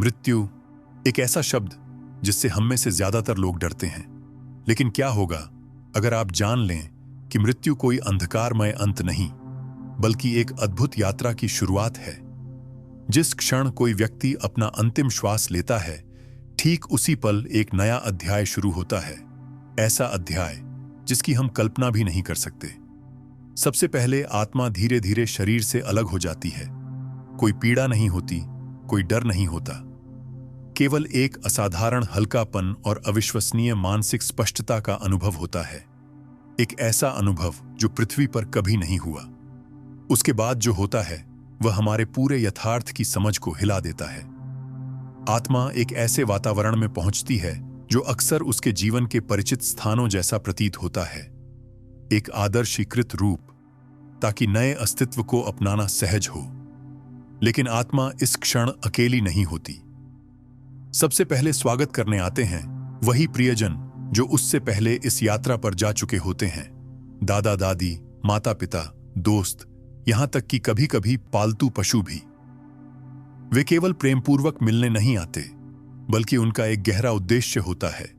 मृत्यु एक ऐसा शब्द जिससे हम में से ज्यादातर लोग डरते हैं। लेकिन क्या होगा अगर आप जान लें कि मृत्यु कोई अंधकारमय अंत नहीं, बल्कि एक अद्भुत यात्रा की शुरुआत है। जिस क्षण कोई व्यक्ति अपना अंतिम श्वास लेता है, ठीक उसी पल एक नया अध्याय शुरू होता है। ऐसा अध्याय जिसकी हम कल्पना भी नहीं कर सकते। सबसे पहले आत्मा धीरे धीरे शरीर से अलग हो जाती है। कोई पीड़ा नहीं होती, कोई डर नहीं होता, केवल एक असाधारण हल्कापन और अविश्वसनीय मानसिक स्पष्टता का अनुभव होता है। एक ऐसा अनुभव जो पृथ्वी पर कभी नहीं हुआ। उसके बाद जो होता है वह हमारे पूरे यथार्थ की समझ को हिला देता है। आत्मा एक ऐसे वातावरण में पहुंचती है जो अक्सर उसके जीवन के परिचित स्थानों जैसा प्रतीत होता है, एक आदर्शीकृत रूप, ताकि नए अस्तित्व को अपनाना सहज हो। लेकिन आत्मा इस क्षण अकेली नहीं होती। सबसे पहले स्वागत करने आते हैं वही प्रियजन जो उससे पहले इस यात्रा पर जा चुके होते हैं। दादा दादी, माता पिता, दोस्त, यहां तक कि कभी कभी पालतू पशु भी। वे केवल प्रेमपूर्वक मिलने नहीं आते, बल्कि उनका एक गहरा उद्देश्य होता है,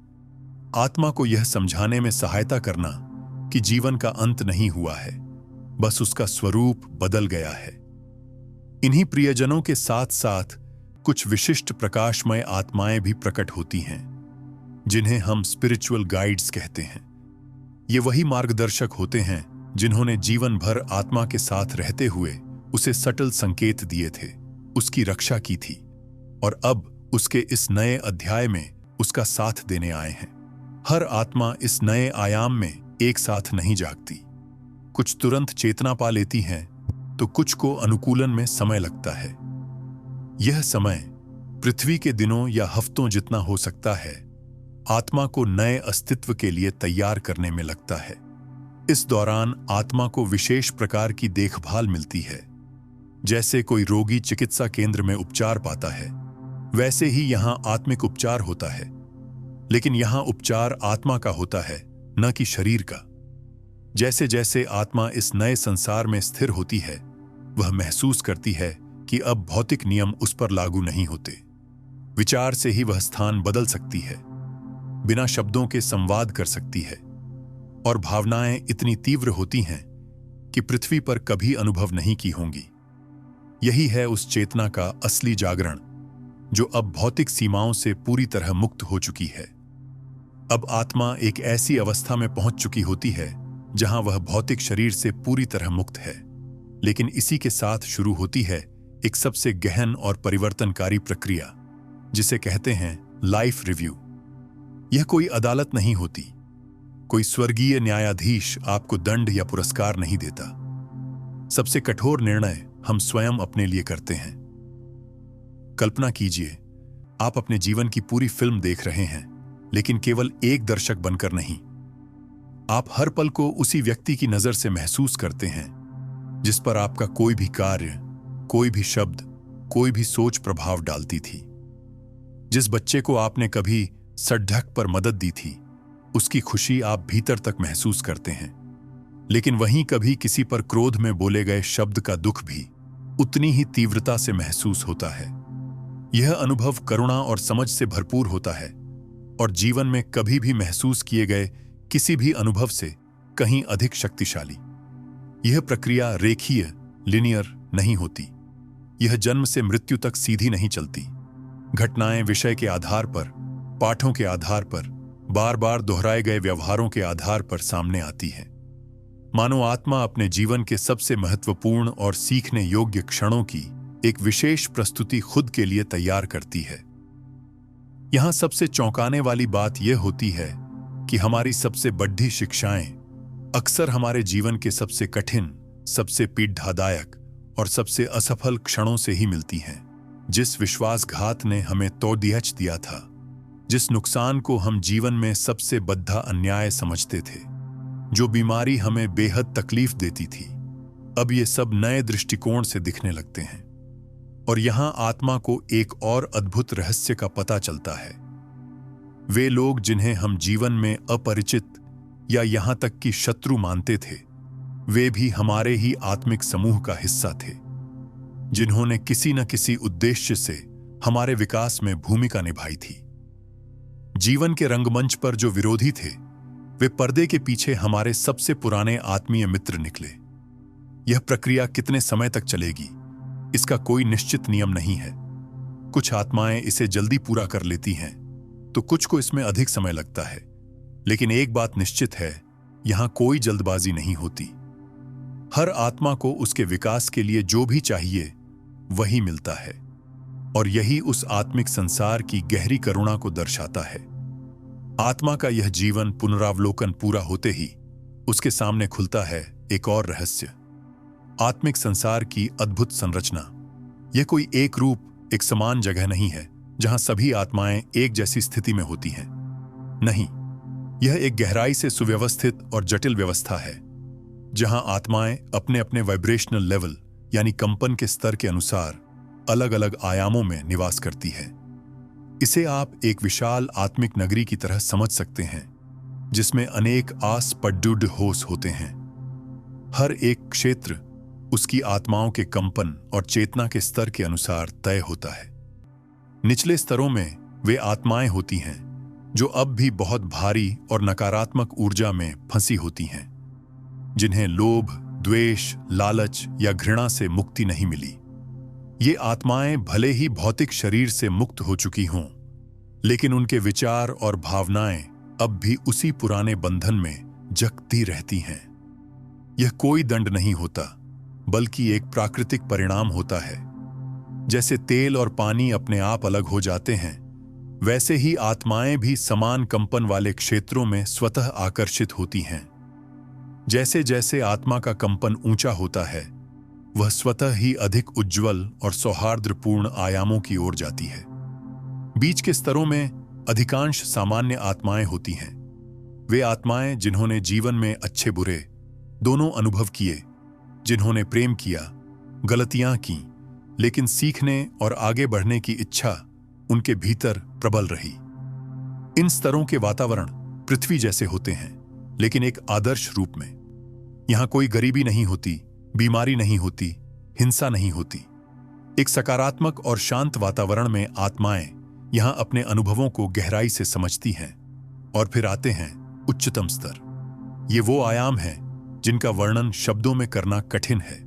आत्मा को यह समझाने में सहायता करना कि जीवन का अंत नहीं हुआ है, बस उसका स्वरूप बदल गया है। इन्हीं प्रियजनों के साथ साथ कुछ विशिष्ट प्रकाशमय आत्माएं भी प्रकट होती हैं, जिन्हें हम स्पिरिचुअल गाइड्स कहते हैं। ये वही मार्गदर्शक होते हैं जिन्होंने जीवन भर आत्मा के साथ रहते हुए उसे सटल संकेत दिए थे, उसकी रक्षा की थी, और अब उसके इस नए अध्याय में उसका साथ देने आए हैं। हर आत्मा इस नए आयाम में एक साथ नहीं जागती। कुछ तुरंत चेतना पा लेती हैं, तो कुछ को अनुकूलन में समय लगता है। यह समय पृथ्वी के दिनों या हफ्तों जितना हो सकता है, आत्मा को नए अस्तित्व के लिए तैयार करने में लगता है। इस दौरान आत्मा को विशेष प्रकार की देखभाल मिलती है। जैसे कोई रोगी चिकित्सा केंद्र में उपचार पाता है, वैसे ही यहां आत्मिक उपचार होता है। लेकिन यहां उपचार आत्मा का होता है, न कि शरीर का। जैसे जैसे आत्मा इस नए संसार में स्थिर होती है, वह महसूस करती है कि अब भौतिक नियम उस पर लागू नहीं होते। विचार से ही वह स्थान बदल सकती है, बिना शब्दों के संवाद कर सकती है, और भावनाएं इतनी तीव्र होती हैं कि पृथ्वी पर कभी अनुभव नहीं की होंगी। यही है उस चेतना का असली जागरण, जो अब भौतिक सीमाओं से पूरी तरह मुक्त हो चुकी है। अब आत्मा एक ऐसी अवस्था में पहुंच चुकी होती है जहां वह भौतिक शरीर से पूरी तरह मुक्त है। लेकिन इसी के साथ शुरू होती है एक सबसे गहन और परिवर्तनकारी प्रक्रिया, जिसे कहते हैं लाइफ रिव्यू। यह कोई अदालत नहीं होती, कोई स्वर्गीय न्यायाधीश आपको दंड या पुरस्कार नहीं देता। सबसे कठोर निर्णय हम स्वयं अपने लिए करते हैं। कल्पना कीजिए, आप अपने जीवन की पूरी फिल्म देख रहे हैं, लेकिन केवल एक दर्शक बनकर नहीं। आप हर पल को उसी व्यक्ति की नजर से महसूस करते हैं जिस पर आपका कोई भी कार्य, कोई भी शब्द, कोई भी सोच प्रभाव डालती थी। जिस बच्चे को आपने कभी सड़क पर मदद दी थी, उसकी खुशी आप भीतर तक महसूस करते हैं। लेकिन वहीं कभी किसी पर क्रोध में बोले गए शब्द का दुख भी उतनी ही तीव्रता से महसूस होता है। यह अनुभव करुणा और समझ से भरपूर होता है, और जीवन में कभी भी महसूस किए गए किसी भी अनुभव से कहीं अधिक शक्तिशाली। यह प्रक्रिया रेखीय, लिनियर नहीं होती। यह जन्म से मृत्यु तक सीधी नहीं चलती। घटनाएं विषय के आधार पर, पाठों के आधार पर, बार बार दोहराए गए व्यवहारों के आधार पर सामने आती है। मानो आत्मा अपने जीवन के सबसे महत्वपूर्ण और सीखने योग्य क्षणों की एक विशेष प्रस्तुति खुद के लिए तैयार करती है। यहां सबसे चौंकाने वाली बात यह होती है कि हमारी सबसे बड़ी शिक्षाएं अक्सर हमारे जीवन के सबसे कठिन, सबसे पीड़ादायक और सबसे असफल क्षणों से ही मिलती हैं। जिस विश्वासघात ने हमें तोड़ दिया था, जिस नुकसान को हम जीवन में सबसे बद्धा अन्याय समझते थे, जो बीमारी हमें बेहद तकलीफ देती थी, अब ये सब नए दृष्टिकोण से दिखने लगते हैं। और यहां आत्मा को एक और अद्भुत रहस्य का पता चलता है। वे लोग जिन्हें हम जीवन में अपरिचित या यहां तक कि शत्रु मानते थे, वे भी हमारे ही आत्मिक समूह का हिस्सा थे, जिन्होंने किसी न किसी उद्देश्य से हमारे विकास में भूमिका निभाई थी। जीवन के रंगमंच पर जो विरोधी थे, वे पर्दे के पीछे हमारे सबसे पुराने आत्मीय मित्र निकले। यह प्रक्रिया कितने समय तक चलेगी, इसका कोई निश्चित नियम नहीं है। कुछ आत्माएं इसे जल्दी पूरा कर लेती हैं, तो कुछ को इसमें अधिक समय लगता है। लेकिन एक बात निश्चित है, यहां कोई जल्दबाजी नहीं होती। हर आत्मा को उसके विकास के लिए जो भी चाहिए वही मिलता है, और यही उस आत्मिक संसार की गहरी करुणा को दर्शाता है। आत्मा का यह जीवन पुनरावलोकन पूरा होते ही उसके सामने खुलता है एक और रहस्य, आत्मिक संसार की अद्भुत संरचना। यह कोई एक रूप, एक समान जगह नहीं है जहां सभी आत्माएं एक जैसी स्थिति में होती हैं। नहीं, यह एक गहराई से सुव्यवस्थित और जटिल व्यवस्था है, जहां आत्माएं अपने अपने वाइब्रेशनल लेवल यानी कंपन के स्तर के अनुसार अलग अलग आयामों में निवास करती है। इसे आप एक विशाल आत्मिक नगरी की तरह समझ सकते हैं, जिसमें अनेक आस-पड्डुड होस होते हैं। हर एक क्षेत्र उसकी आत्माओं के कंपन और चेतना के स्तर के अनुसार तय होता है। निचले स्तरों में वे आत्माएं होती हैं जो अब भी बहुत भारी और नकारात्मक ऊर्जा में फंसी होती हैं, जिन्हें लोभ, द्वेष, लालच या घृणा से मुक्ति नहीं मिली। ये आत्माएं भले ही भौतिक शरीर से मुक्त हो चुकी हों, लेकिन उनके विचार और भावनाएं अब भी उसी पुराने बंधन में जकती रहती हैं। यह कोई दंड नहीं होता, बल्कि एक प्राकृतिक परिणाम होता है। जैसे तेल और पानी अपने आप अलग हो जाते हैं, वैसे ही आत्माएं भी समान कंपन वाले क्षेत्रों में स्वतः आकर्षित होती हैं। जैसे जैसे आत्मा का कंपन ऊंचा होता है, वह स्वतः ही अधिक उज्ज्वल और सौहार्दपूर्ण आयामों की ओर जाती है। बीच के स्तरों में अधिकांश सामान्य आत्माएं होती हैं। वे आत्माएं जिन्होंने जीवन में अच्छे बुरे दोनों अनुभव किए, जिन्होंने प्रेम किया, गलतियां की, लेकिन सीखने और आगे बढ़ने की इच्छा उनके भीतर प्रबल रही। इन स्तरों के वातावरण पृथ्वी जैसे होते हैं, लेकिन एक आदर्श रूप में। यहां कोई गरीबी नहीं होती, बीमारी नहीं होती, हिंसा नहीं होती। एक सकारात्मक और शांत वातावरण में आत्माएं यहां अपने अनुभवों को गहराई से समझती हैं। और फिर आते हैं उच्चतम स्तर। ये वो आयाम हैं जिनका वर्णन शब्दों में करना कठिन है।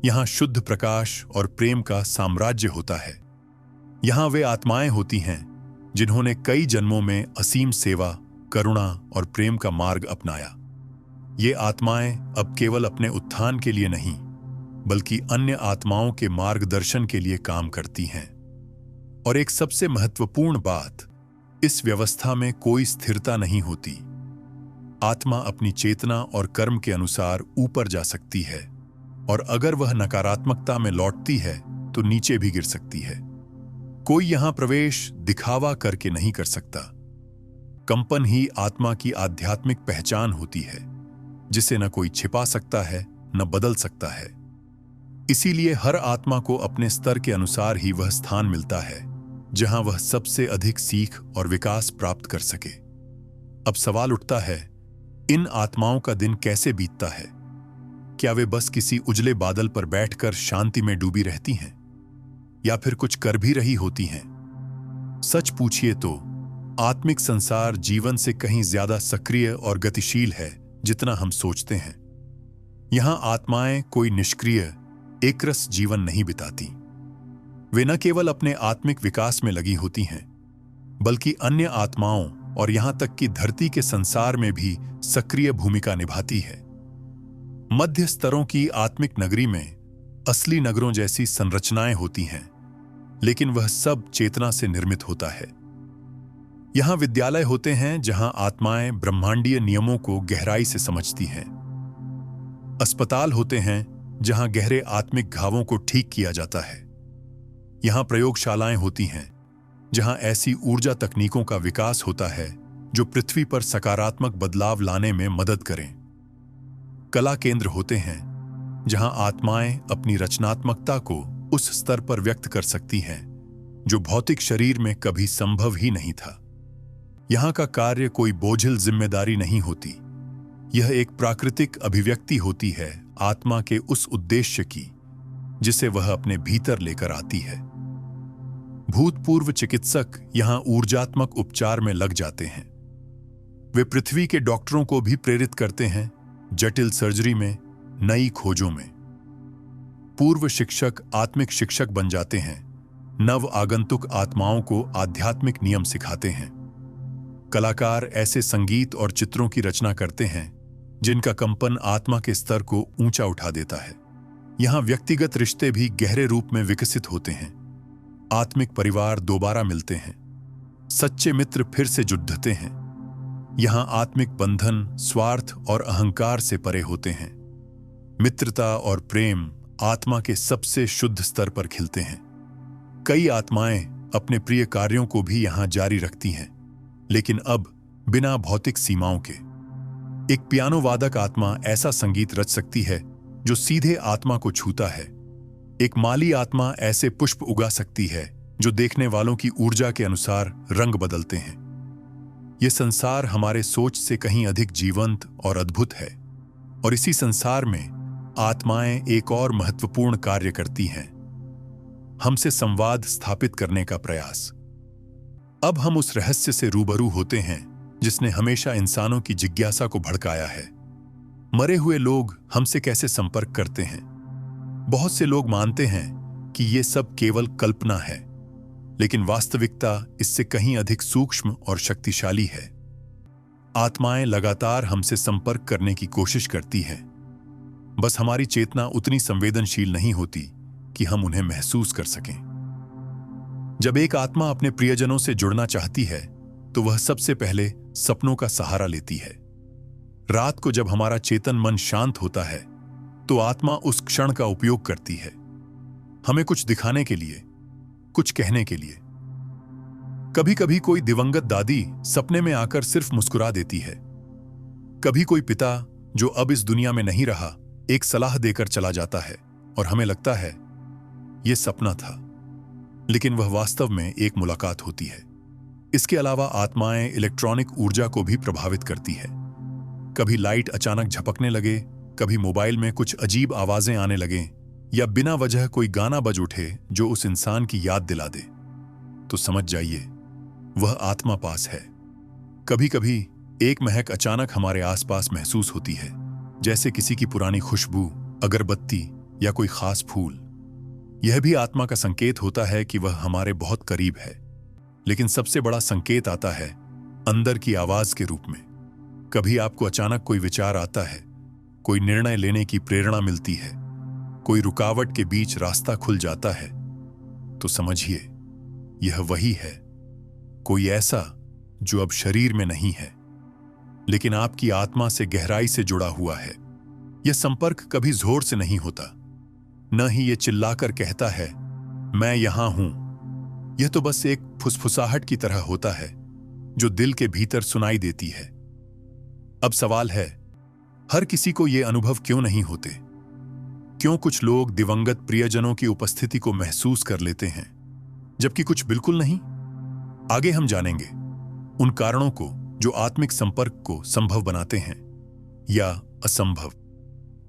यहां शुद्ध प्रकाश और प्रेम का साम्राज्य होता है। यहां वे आत्माएं होती हैं जिन्होंने कई जन्मों में असीम सेवा, करुणा और प्रेम का मार्ग अपनाया। ये आत्माएं अब केवल अपने उत्थान के लिए नहीं, बल्कि अन्य आत्माओं के मार्गदर्शन के लिए काम करती हैं। और एक सबसे महत्वपूर्ण बात, इस व्यवस्था में कोई स्थिरता नहीं होती। आत्मा अपनी चेतना और कर्म के अनुसार ऊपर जा सकती है, और अगर वह नकारात्मकता में लौटती है तो नीचे भी गिर सकती है। कोई यहां प्रवेश दिखावा करके नहीं कर सकता। कंपन ही आत्मा की आध्यात्मिक पहचान होती है, जिसे न कोई छिपा सकता है, न बदल सकता है। इसीलिए हर आत्मा को अपने स्तर के अनुसार ही वह स्थान मिलता है जहां वह सबसे अधिक सीख और विकास प्राप्त कर सके। अब सवाल उठता है, इन आत्माओं का दिन कैसे बीतता है? क्या वे बस किसी उजले बादल पर बैठकर शांति में डूबी रहती हैं, या फिर कुछ कर भी रही होती हैं? सच पूछिए तो आत्मिक संसार जीवन से कहीं ज्यादा सक्रिय और गतिशील है जितना हम सोचते हैं। यहां आत्माएं कोई निष्क्रिय, एकरस जीवन नहीं बिताती। वे न केवल अपने आत्मिक विकास में लगी होती हैं, बल्कि अन्य आत्माओं और यहां तक कि धरती के संसार में भी सक्रिय भूमिका निभाती है। मध्य स्तरों की आत्मिक नगरी में असली नगरों जैसी संरचनाएं होती हैं, लेकिन वह सब चेतना से निर्मित होता है। यहां विद्यालय होते हैं जहां आत्माएं ब्रह्मांडीय नियमों को गहराई से समझती हैं। अस्पताल होते हैं जहां गहरे आत्मिक घावों को ठीक किया जाता है। यहां प्रयोगशालाएं होती हैं जहां ऐसी ऊर्जा तकनीकों का विकास होता है जो पृथ्वी पर सकारात्मक बदलाव लाने में मदद करें। कला केंद्र होते हैं जहां आत्माएं अपनी रचनात्मकता को उस स्तर पर व्यक्त कर सकती हैं जो भौतिक शरीर में कभी संभव ही नहीं था। यहां का कार्य कोई बोझिल जिम्मेदारी नहीं होती। यह एक प्राकृतिक अभिव्यक्ति होती है आत्मा के उस उद्देश्य की जिसे वह अपने भीतर लेकर आती है। भूतपूर्व चिकित्सक यहां ऊर्जात्मक उपचार में लग जाते हैं। वे पृथ्वी के डॉक्टरों को भी प्रेरित करते हैं, जटिल सर्जरी में, नई खोजों में। पूर्व शिक्षक आत्मिक शिक्षक बन जाते हैं, नव आगंतुक आत्माओं को आध्यात्मिक नियम सिखाते हैं। कलाकार ऐसे संगीत और चित्रों की रचना करते हैं जिनका कंपन आत्मा के स्तर को ऊंचा उठा देता है। यहां व्यक्तिगत रिश्ते भी गहरे रूप में विकसित होते हैं। आत्मिक परिवार दोबारा मिलते हैं, सच्चे मित्र फिर से जुड़ते हैं। यहां आत्मिक बंधन स्वार्थ और अहंकार से परे होते हैं। मित्रता और प्रेम आत्मा के सबसे शुद्ध स्तर पर खिलते हैं। कई आत्माएं अपने प्रिय कार्यों को भी यहां जारी रखती हैं, लेकिन अब बिना भौतिक सीमाओं के। एक पियानो वादक आत्मा ऐसा संगीत रच सकती है जो सीधे आत्मा को छूता है। एक माली आत्मा ऐसे पुष्प उगा सकती है जो देखने वालों की ऊर्जा के अनुसार रंग बदलते हैं। यह संसार हमारे सोच से कहीं अधिक जीवंत और अद्भुत है, और इसी संसार में आत्माएं एक और महत्वपूर्ण कार्य करती हैं, हमसे संवाद स्थापित करने का प्रयास। अब हम उस रहस्य से रूबरू होते हैं जिसने हमेशा इंसानों की जिज्ञासा को भड़काया है। मरे हुए लोग हमसे कैसे संपर्क करते हैं? बहुत से लोग मानते हैं कि यह सब केवल कल्पना है, लेकिन वास्तविकता इससे कहीं अधिक सूक्ष्म और शक्तिशाली है। आत्माएं लगातार हमसे संपर्क करने की कोशिश करती हैं, बस हमारी चेतना उतनी संवेदनशील नहीं होती कि हम उन्हें महसूस कर सकें। जब एक आत्मा अपने प्रियजनों से जुड़ना चाहती है तो वह सबसे पहले सपनों का सहारा लेती है। रात को जब हमारा चेतन मन शांत होता है तो आत्मा उस क्षण का उपयोग करती है, हमें कुछ दिखाने के लिए, कुछ कहने के लिए। कभी कभी कोई दिवंगत दादी सपने में आकर सिर्फ मुस्कुरा देती है। कभी कोई पिता जो अब इस दुनिया में नहीं रहा एक सलाह देकर चला जाता है, और हमें लगता है यह सपना था, लेकिन वह वास्तव में एक मुलाकात होती है। इसके अलावा आत्माएं इलेक्ट्रॉनिक ऊर्जा को भी प्रभावित करती है। कभी लाइट अचानक झपकने लगे, कभी मोबाइल में कुछ अजीब आवाजें आने लगें, या बिना वजह कोई गाना बज उठे जो उस इंसान की याद दिला दे, तो समझ जाइए वह आत्मा पास है। कभी कभी एक महक अचानक हमारे आसपास महसूस होती है, जैसे किसी की पुरानी खुशबू, अगरबत्ती या कोई खास फूल। यह भी आत्मा का संकेत होता है कि वह हमारे बहुत करीब है। लेकिन सबसे बड़ा संकेत आता है अंदर की आवाज के रूप में। कभी आपको अचानक कोई विचार आता है, कोई निर्णय लेने की प्रेरणा मिलती है, कोई रुकावट के बीच रास्ता खुल जाता है, तो समझिए यह वही है, कोई ऐसा जो अब शरीर में नहीं है लेकिन आपकी आत्मा से गहराई से जुड़ा हुआ है। यह संपर्क कभी जोर से नहीं होता, न ही यह चिल्लाकर कहता है मैं यहां हूं। यह तो बस एक फुसफुसाहट की तरह होता है जो दिल के भीतर सुनाई देती है। अब सवाल है, हर किसी को यह अनुभव क्यों नहीं होते? क्यों कुछ लोग दिवंगत प्रियजनों की उपस्थिति को महसूस कर लेते हैं जबकि कुछ बिल्कुल नहीं? आगे हम जानेंगे उन कारणों को जो आत्मिक संपर्क को संभव बनाते हैं या असंभव।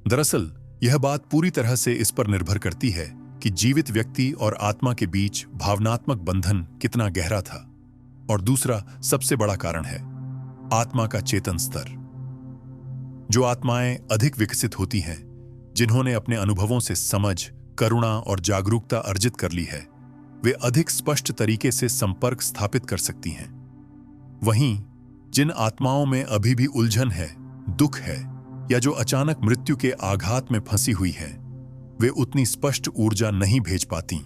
दरअसल यह बात पूरी तरह से इस पर निर्भर करती है कि जीवित व्यक्ति और आत्मा के बीच भावनात्मक बंधन कितना गहरा था। और दूसरा सबसे बड़ा कारण है आत्मा का चेतन स्तर। जो आत्माएं अधिक विकसित होती हैं, जिन्होंने अपने अनुभवों से समझ, करुणा और जागरूकता अर्जित कर ली है, वे अधिक स्पष्ट तरीके से संपर्क स्थापित कर सकती हैं। वहीं जिन आत्माओं में अभी भी उलझन है, दुख है, या जो अचानक मृत्यु के आघात में फंसी हुई है, वे उतनी स्पष्ट ऊर्जा नहीं भेज पाती।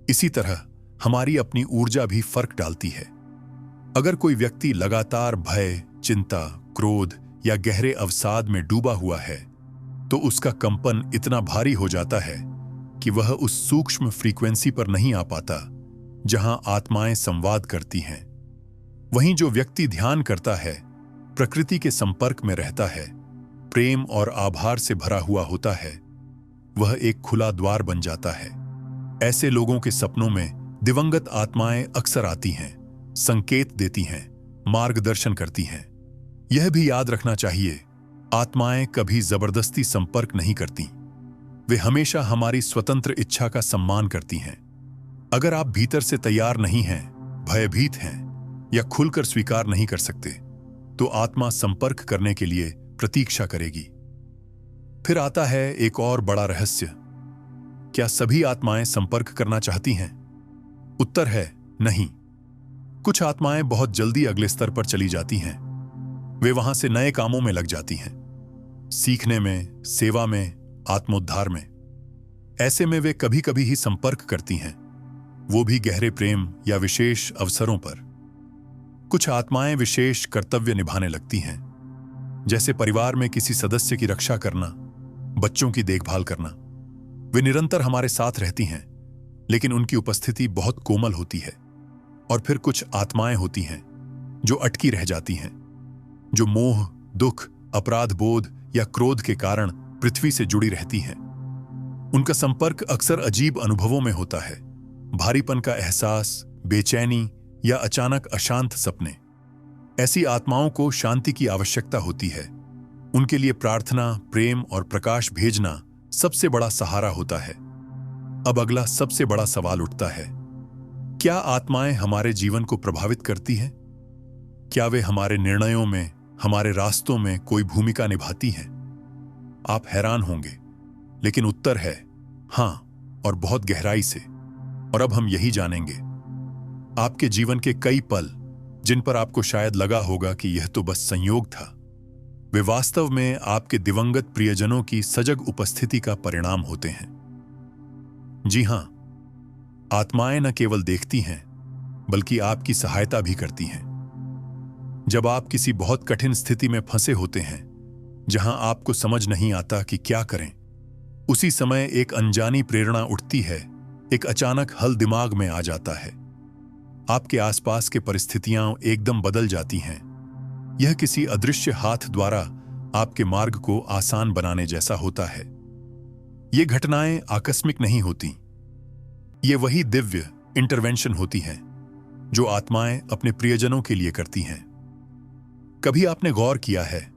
इसी तरह हमारी अपनी ऊर्जा भी फर्क डालती है। अगर कोई व्यक्ति लगातार भय, चिंता, क्रोध या गहरे अवसाद में डूबा हुआ है, तो उसका कंपन इतना भारी हो जाता है कि वह उस सूक्ष्म फ्रीक्वेंसी पर नहीं आ पाता जहां आत्माएं संवाद करती हैं। वहीं जो व्यक्ति ध्यान करता है, प्रकृति के संपर्क में रहता है, प्रेम और आभार से भरा हुआ होता है, वह एक खुला द्वार बन जाता है। ऐसे लोगों के सपनों में दिवंगत आत्माएं अक्सर आती हैं, संकेत देती हैं, मार्गदर्शन करती हैं। यह भी याद रखना चाहिए, आत्माएं कभी जबरदस्ती संपर्क नहीं करती। वे हमेशा हमारी स्वतंत्र इच्छा का सम्मान करती हैं। अगर आप भीतर से तैयार नहीं हैं, भयभीत हैं या खुलकर स्वीकार नहीं कर सकते, तो आत्मा संपर्क करने के लिए प्रतीक्षा करेगी। फिर आता है एक और बड़ा रहस्य। क्या सभी आत्माएं संपर्क करना चाहती हैं? उत्तर है नहीं। कुछ आत्माएं बहुत जल्दी अगले स्तर पर चली जाती हैं। वे वहां से नए कामों में लग जाती हैं, सीखने में, सेवा में, आत्मोद्धार में। ऐसे में वे कभी कभी ही संपर्क करती हैं, वो भी गहरे प्रेम या विशेष अवसरों पर। कुछ आत्माएं विशेष कर्तव्य निभाने लगती हैं, जैसे परिवार में किसी सदस्य की रक्षा करना, बच्चों की देखभाल करना। वे निरंतर हमारे साथ रहती हैं, लेकिन उनकी उपस्थिति बहुत कोमल होती है। और फिर कुछ आत्माएं होती हैं जो अटकी रह जाती हैं, जो मोह, दुख, अपराध बोध या क्रोध के कारण पृथ्वी से जुड़ी रहती हैं। उनका संपर्क अक्सर अजीब अनुभवों में होता है, भारीपन का एहसास, बेचैनी या अचानक अशांत सपने। ऐसी आत्माओं को शांति की आवश्यकता होती है। उनके लिए प्रार्थना, प्रेम और प्रकाश भेजना सबसे बड़ा सहारा होता है। अब अगला सबसे बड़ा सवाल उठता है, क्या आत्माएं हमारे जीवन को प्रभावित करती हैं? क्या वे हमारे निर्णयों में, हमारे रास्तों में कोई भूमिका निभाती हैं? आप हैरान होंगे, लेकिन उत्तर है हां, और बहुत गहराई से। और अब हम यही जानेंगे। आपके जीवन के कई पल, जिन पर आपको शायद लगा होगा कि यह तो बस संयोग था, वे वास्तव में आपके दिवंगत प्रियजनों की सजग उपस्थिति का परिणाम होते हैं। जी हां, आत्माएं न केवल देखती हैं, बल्कि आपकी सहायता भी करती हैं। जब आप किसी बहुत कठिन स्थिति में फंसे होते हैं, जहां आपको समझ नहीं आता कि क्या करें, उसी समय एक अनजानी प्रेरणा उठती है, एक अचानक हल दिमाग में आ जाता है। आपके आसपास के परिस्थितियां एकदम बदल जाती हैं। यह किसी अदृश्य हाथ द्वारा आपके मार्ग को आसान बनाने जैसा होता है। ये घटनाएं आकस्मिक नहीं होती। ये वही दिव्य इंटरवेंशन होती हैं जो आत्माएं अपने प्रियजनों के लिए करती हैं। कभी आपने गौर किया है,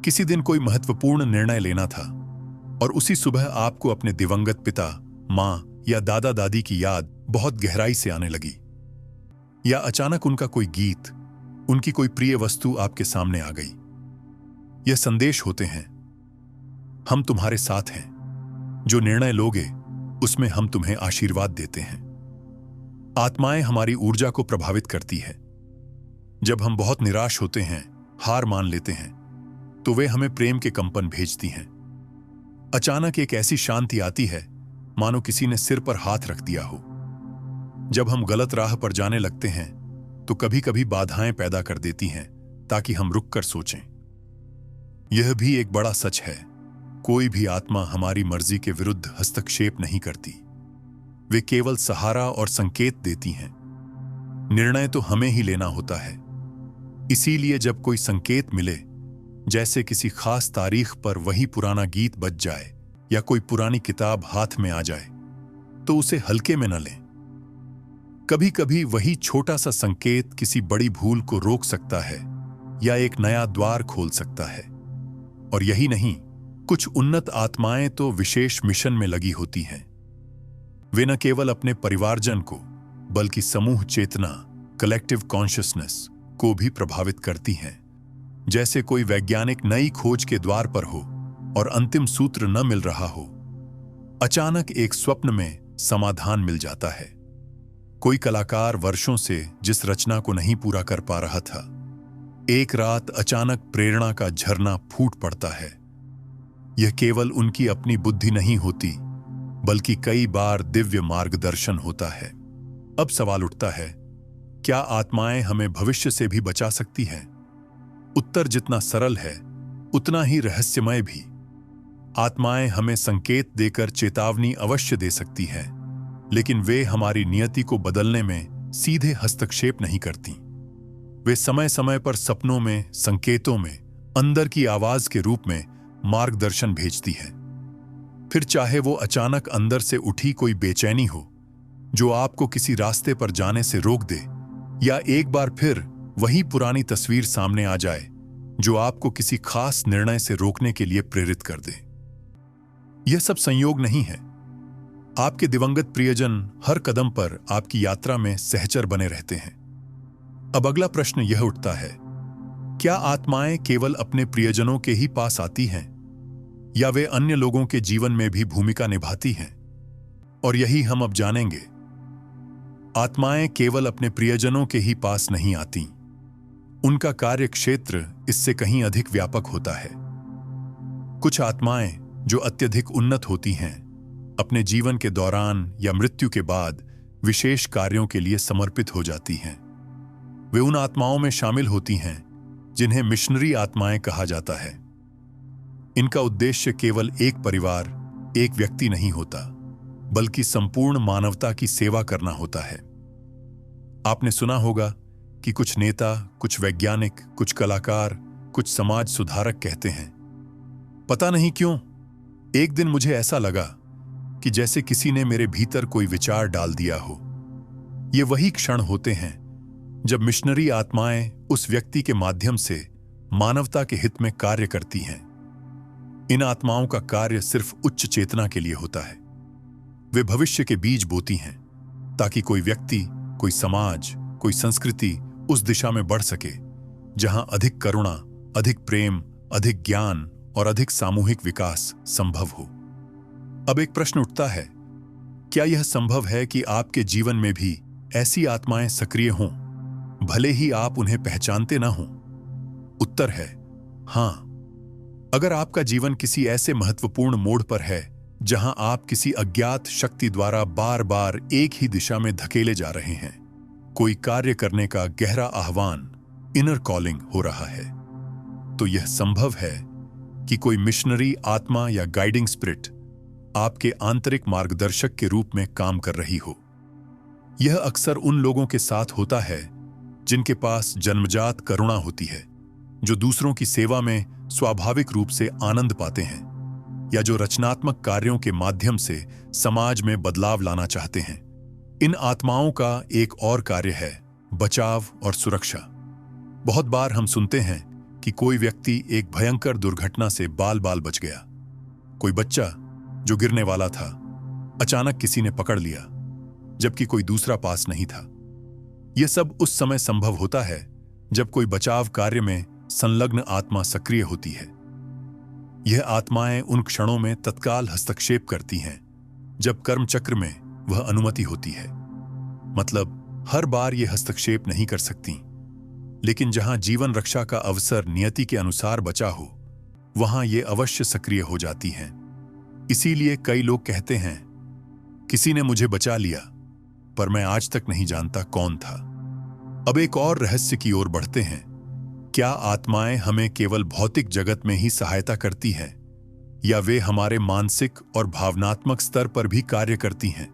किसी दिन कोई महत्वपूर्ण निर्णय लेना था और उसी सुबह आपको अपने दिवंगत पिता, मां या दादा दादी की याद बहुत गहराई से आने लगी, या अचानक उनका कोई गीत, उनकी कोई प्रिय वस्तु आपके सामने आ गई। यह संदेश होते हैं, हम तुम्हारे साथ हैं, जो निर्णय लोगे उसमें हम तुम्हें आशीर्वाद देते हैं। आत्माएं हमारी ऊर्जा को प्रभावित करती है। जब हम बहुत निराश होते हैं, हार मान लेते हैं, तो वे हमें प्रेम के कंपन भेजती हैं। अचानक एक ऐसी शांति आती है मानो किसी ने सिर पर हाथ रख दिया हो। जब हम गलत राह पर जाने लगते हैं, तो कभी कभी बाधाएं पैदा कर देती हैं ताकि हम रुक कर सोचें। यह भी एक बड़ा सच है, कोई भी आत्मा हमारी मर्जी के विरुद्ध हस्तक्षेप नहीं करती। वे केवल सहारा और संकेत देती हैं। निर्णय तो हमें ही लेना होता है। इसीलिए जब कोई संकेत मिले, जैसे किसी खास तारीख पर वही पुराना गीत बज जाए या कोई पुरानी किताब हाथ में आ जाए, तो उसे हल्के में न लें। कभी कभी वही छोटा सा संकेत किसी बड़ी भूल को रोक सकता है या एक नया द्वार खोल सकता है। और यही नहीं, कुछ उन्नत आत्माएं तो विशेष मिशन में लगी होती हैं। वे न केवल अपने परिवारजन को, बल्कि समूह चेतना, कलेक्टिव कॉन्शियसनेस को भी प्रभावित करती हैं। जैसे कोई वैज्ञानिक नई खोज के द्वार पर हो और अंतिम सूत्र न मिल रहा हो, अचानक एक स्वप्न में समाधान मिल जाता है। कोई कलाकार वर्षों से जिस रचना को नहीं पूरा कर पा रहा था, एक रात अचानक प्रेरणा का झरना फूट पड़ता है। यह केवल उनकी अपनी बुद्धि नहीं होती, बल्कि कई बार दिव्य मार्गदर्शन होता है। अब सवाल उठता है, क्या आत्माएं हमें भविष्य से भी बचा सकती हैं? उत्तर जितना सरल है, उतना ही रहस्यमय भी। आत्माएं हमें संकेत देकर चेतावनी अवश्य दे सकती हैं, लेकिन वे हमारी नियति को बदलने में सीधे हस्तक्षेप नहीं करती। वे समय समय पर सपनों में, संकेतों में, अंदर की आवाज के रूप में मार्गदर्शन भेजती है। फिर चाहे वो अचानक अंदर से उठी कोई बेचैनी हो जो आपको किसी रास्ते पर जाने से रोक दे, या एक बार फिर वही पुरानी तस्वीर सामने आ जाए जो आपको किसी खास निर्णय से रोकने के लिए प्रेरित कर दे। यह सब संयोग नहीं है। आपके दिवंगत प्रियजन हर कदम पर आपकी यात्रा में सहचर बने रहते हैं। अब अगला प्रश्न यह उठता है, क्या आत्माएं केवल अपने प्रियजनों के ही पास आती हैं, या वे अन्य लोगों के जीवन में भी भूमिका निभाती हैं? और यही हम अब जानेंगे। आत्माएं केवल अपने प्रियजनों के ही पास नहीं आती। उनका कार्य क्षेत्र इससे कहीं अधिक व्यापक होता है। कुछ आत्माएं जो अत्यधिक उन्नत होती हैं, अपने जीवन के दौरान या मृत्यु के बाद विशेष कार्यों के लिए समर्पित हो जाती हैं। वे उन आत्माओं में शामिल होती हैं जिन्हें मिशनरी आत्माएं कहा जाता है। इनका उद्देश्य केवल एक परिवार, एक व्यक्ति नहीं होता, बल्कि संपूर्ण मानवता की सेवा करना होता है। आपने सुना होगा कि कुछ नेता, कुछ वैज्ञानिक, कुछ कलाकार, कुछ समाज सुधारक कहते हैं, पता नहीं क्यों एक दिन मुझे ऐसा लगा कि जैसे किसी ने मेरे भीतर कोई विचार डाल दिया हो। ये वही क्षण होते हैं जब मिशनरी आत्माएं उस व्यक्ति के माध्यम से मानवता के हित में कार्य करती हैं। इन आत्माओं का कार्य सिर्फ उच्च चेतना के लिए होता है। वे भविष्य के बीज बोती हैं ताकि कोई व्यक्ति, कोई समाज, कोई संस्कृति उस दिशा में बढ़ सके जहां अधिक करुणा, अधिक प्रेम, अधिक ज्ञान और अधिक सामूहिक विकास संभव हो। अब एक प्रश्न उठता है, क्या यह संभव है कि आपके जीवन में भी ऐसी आत्माएं सक्रिय हों, भले ही आप उन्हें पहचानते ना हों? उत्तर है हां। अगर आपका जीवन किसी ऐसे महत्वपूर्ण मोड़ पर है जहां आप किसी अज्ञात शक्ति द्वारा बार बार एक ही दिशा में धकेले जा रहे हैं, कोई कार्य करने का गहरा आह्वान, इनर कॉलिंग हो रहा है, तो यह संभव है कि कोई मिशनरी आत्मा या गाइडिंग स्पिरिट आपके आंतरिक मार्गदर्शक के रूप में काम कर रही हो। यह अक्सर उन लोगों के साथ होता है जिनके पास जन्मजात करुणा होती है, जो दूसरों की सेवा में स्वाभाविक रूप से आनंद पाते हैं, या जो रचनात्मक कार्यों के माध्यम से समाज में बदलाव लाना चाहते हैं। इन आत्माओं का एक और कार्य है बचाव और सुरक्षा। बहुत बार हम सुनते हैं कि कोई व्यक्ति एक भयंकर दुर्घटना से बाल बाल बच गया। कोई बच्चा जो गिरने वाला था, अचानक किसी ने पकड़ लिया, जबकि कोई दूसरा पास नहीं था। यह सब उस समय संभव होता है जब कोई बचाव कार्य में संलग्न आत्मा सक्रिय होती है। यह आत्माएं उन क्षणों में तत्काल हस्तक्षेप करती हैं जब कर्म चक्र में वह अनुमति होती है। मतलब हर बार ये हस्तक्षेप नहीं कर सकती, लेकिन जहां जीवन रक्षा का अवसर नियति के अनुसार बचा हो, वहां ये अवश्य सक्रिय हो जाती हैं। इसीलिए कई लोग कहते हैं, किसी ने मुझे बचा लिया, पर मैं आज तक नहीं जानता कौन था। अब एक और रहस्य की ओर बढ़ते हैं। क्या आत्माएं हमें केवल भौतिक जगत में ही सहायता करती हैं, या वे हमारे मानसिक और भावनात्मक स्तर पर भी कार्य करती हैं?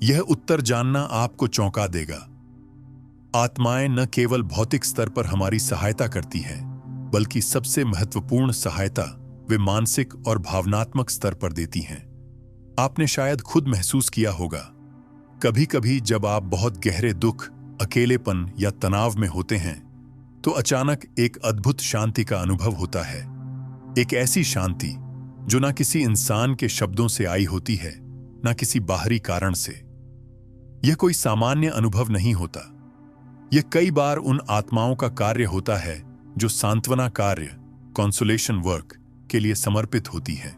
यह उत्तर जानना आपको चौंका देगा। आत्माएं न केवल भौतिक स्तर पर हमारी सहायता करती हैं, बल्कि सबसे महत्वपूर्ण सहायता वे मानसिक और भावनात्मक स्तर पर देती हैं। आपने शायद खुद महसूस किया होगा, कभी कभी जब आप बहुत गहरे दुख, अकेलेपन या तनाव में होते हैं, तो अचानक एक अद्भुत शांति का अनुभव होता है। एक ऐसी शांति जो ना किसी इंसान के शब्दों से आई होती है, ना किसी बाहरी कारण से। यह कोई सामान्य अनुभव नहीं होता। यह कई बार उन आत्माओं का कार्य होता है जो सांत्वना कार्य, कॉन्सोलेशन वर्क के लिए समर्पित होती है।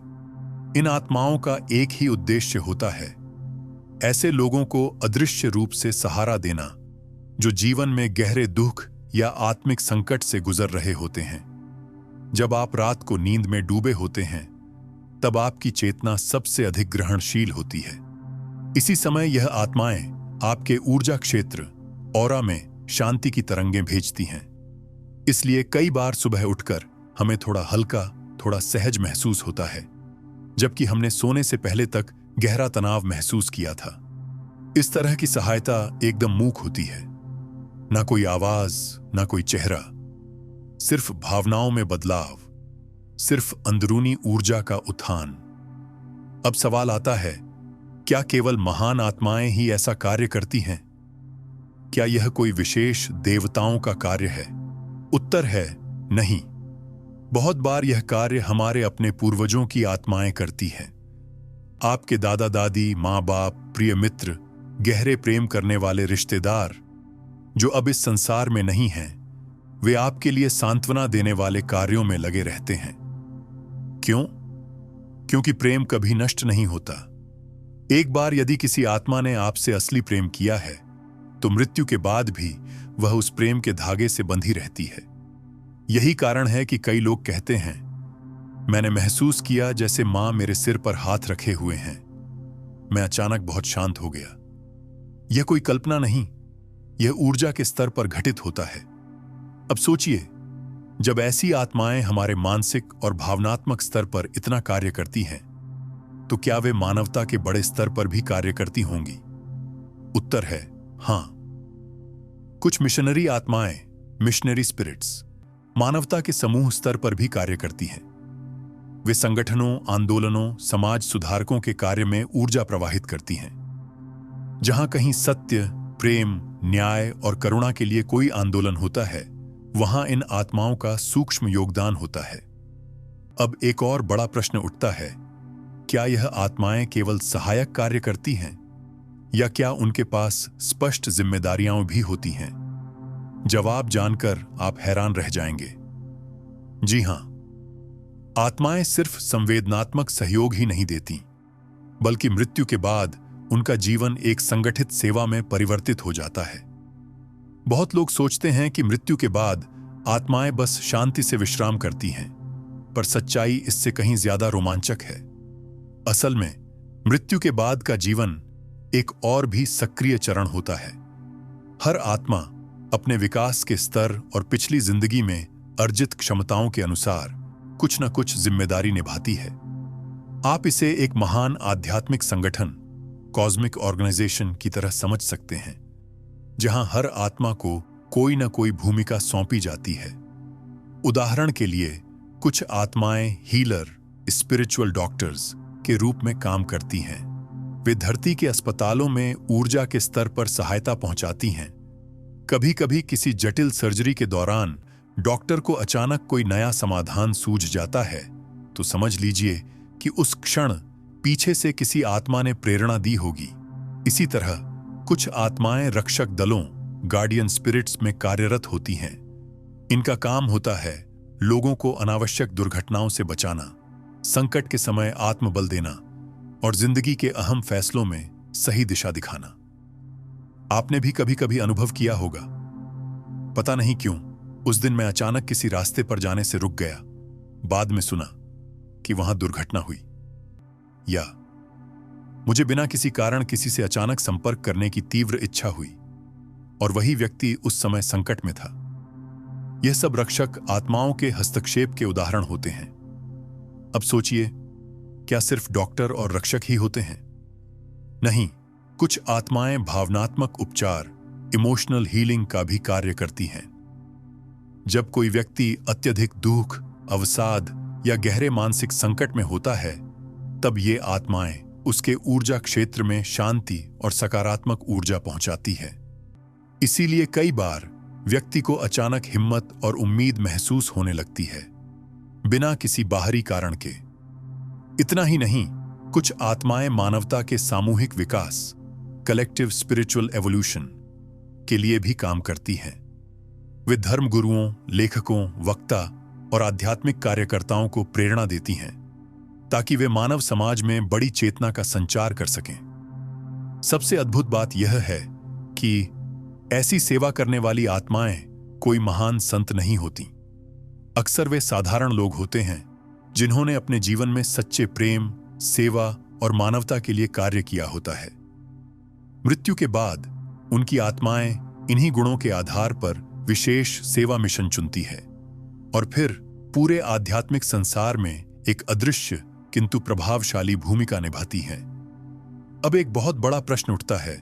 इन आत्माओं का एक ही उद्देश्य होता है, ऐसे लोगों को अदृश्य रूप से सहारा देना जो जीवन में गहरे दुख या आत्मिक संकट से गुजर रहे होते हैं। जब आप रात को नींद में डूबे होते हैं, तब आपकी चेतना सबसे अधिक ग्रहणशील होती है। इसी समय यह आत्माएं आपके ऊर्जा क्षेत्र, ऑरा में शांति की तरंगें भेजती हैं। इसलिए कई बार सुबह उठकर हमें थोड़ा हल्का, थोड़ा सहज महसूस होता है, जबकि हमने सोने से पहले तक गहरा तनाव महसूस किया था। इस तरह की सहायता एकदम मूक होती है। ना कोई आवाज, ना कोई चेहरा, सिर्फ भावनाओं में बदलाव, सिर्फ अंदरूनी ऊर्जा का उत्थान। अब सवाल आता है, क्या केवल महान आत्माएं ही ऐसा कार्य करती हैं? क्या यह कोई विशेष देवताओं का कार्य है? उत्तर है नहीं। बहुत बार यह कार्य हमारे अपने पूर्वजों की आत्माएं करती हैं। आपके दादा दादी, माँ बाप, प्रिय मित्र, गहरे प्रेम करने वाले रिश्तेदार जो अब इस संसार में नहीं हैं, वे आपके लिए सांत्वना देने वाले कार्यों में लगे रहते हैं। क्यों? क्योंकि प्रेम कभी नष्ट नहीं होता। एक बार यदि किसी आत्मा ने आपसे असली प्रेम किया है, तो मृत्यु के बाद भी वह उस प्रेम के धागे से बंधी रहती है। यही कारण है कि कई लोग कहते हैं, मैंने महसूस किया जैसे मां मेरे सिर पर हाथ रखे हुए हैं। मैं अचानक बहुत शांत हो गया। यह कोई कल्पना नहीं, यह ऊर्जा के स्तर पर घटित होता है। अब सोचिए, जब ऐसी आत्माएं हमारे मानसिक और भावनात्मक स्तर पर इतना कार्य करती हैं, तो क्या वे मानवता के बड़े स्तर पर भी कार्य करती होंगी? उत्तर है हां। कुछ मिशनरी आत्माएं, मिशनरी स्पिरिट्स, मानवता के समूह स्तर पर भी कार्य करती हैं। वे संगठनों, आंदोलनों, समाज सुधारकों के कार्य में ऊर्जा प्रवाहित करती हैं। जहां कहीं सत्य, प्रेम, न्याय और करुणा के लिए कोई आंदोलन होता है, वहां इन आत्माओं का सूक्ष्म योगदान होता है। अब एक और बड़ा प्रश्न उठता है, क्या यह आत्माएं केवल सहायक कार्य करती हैं, या क्या उनके पास स्पष्ट जिम्मेदारियां भी होती हैं? जवाब जानकर आप हैरान रह जाएंगे। जी हां, आत्माएं सिर्फ संवेदनात्मक सहयोग ही नहीं देती, बल्कि मृत्यु के बाद उनका जीवन एक संगठित सेवा में परिवर्तित हो जाता है। बहुत लोग सोचते हैं कि मृत्यु के बाद आत्माएं बस शांति से विश्राम करती हैं, पर सच्चाई इससे कहीं ज्यादा रोमांचक है। असल में मृत्यु के बाद का जीवन एक और भी सक्रिय चरण होता है। हर आत्मा अपने विकास के स्तर और पिछली जिंदगी में अर्जित क्षमताओं के अनुसार कुछ न कुछ जिम्मेदारी निभाती है। आप इसे एक महान आध्यात्मिक संगठन, कॉस्मिक ऑर्गेनाइजेशन की तरह समझ सकते हैं, जहां हर आत्मा को कोई न कोई भूमिका सौंपी जाती है। उदाहरण के लिए, कुछ आत्माएं हीलर, स्पिरिचुअल डॉक्टर्स के रूप में काम करती हैं। वे धरती के अस्पतालों में ऊर्जा के स्तर पर सहायता पहुंचाती हैं। कभी कभी किसी जटिल सर्जरी के दौरान डॉक्टर को अचानक कोई नया समाधान सूझ जाता है, तो समझ लीजिए कि उस क्षण पीछे से किसी आत्मा ने प्रेरणा दी होगी। इसी तरह कुछ आत्माएं रक्षक दलों, गार्डियन स्पिरिट्स में कार्यरत होती हैं। इनका काम होता है लोगों को अनावश्यक दुर्घटनाओं से बचाना, संकट के समय आत्मबल देना और जिंदगी के अहम फैसलों में सही दिशा दिखाना। आपने भी कभी कभी अनुभव किया होगा, पता नहीं क्यों उस दिन मैं अचानक किसी रास्ते पर जाने से रुक गया। बाद में सुना कि वहां दुर्घटना हुई, या मुझे बिना किसी कारण किसी से अचानक संपर्क करने की तीव्र इच्छा हुई और वही व्यक्ति उस समय संकट में था। यह सब रक्षक आत्माओं के हस्तक्षेप के उदाहरण होते हैं। अब सोचिए, क्या सिर्फ डॉक्टर और रक्षक ही होते हैं? नहीं, कुछ आत्माएं भावनात्मक उपचार, इमोशनल हीलिंग का भी कार्य करती हैं। जब कोई व्यक्ति अत्यधिक दुख, अवसाद या गहरे मानसिक संकट में होता है, तब ये आत्माएं उसके ऊर्जा क्षेत्र में शांति और सकारात्मक ऊर्जा पहुंचाती है। इसीलिए कई बार व्यक्ति को अचानक हिम्मत और उम्मीद महसूस होने लगती है, बिना किसी बाहरी कारण के। इतना ही नहीं, कुछ आत्माएं मानवता के सामूहिक विकास, कलेक्टिव स्पिरिचुअल एवोल्यूशन के लिए भी काम करती हैं। वे धर्मगुरुओं, लेखकों, वक्ता और आध्यात्मिक कार्यकर्ताओं को प्रेरणा देती हैं, ताकि वे मानव समाज में बड़ी चेतना का संचार कर सकें। सबसे अद्भुत बात यह है कि ऐसी सेवा करने वाली आत्माएं कोई महान संत नहीं होती। अक्सर वे साधारण लोग होते हैं जिन्होंने अपने जीवन में सच्चे प्रेम, सेवा और मानवता के लिए कार्य किया होता है। मृत्यु के बाद उनकी आत्माएं इन्हीं गुणों के आधार पर विशेष सेवा मिशन चुनती है और फिर पूरे आध्यात्मिक संसार में एक अदृश्य किंतु प्रभावशाली भूमिका निभाती हैं। अब एक बहुत बड़ा प्रश्न उठता है,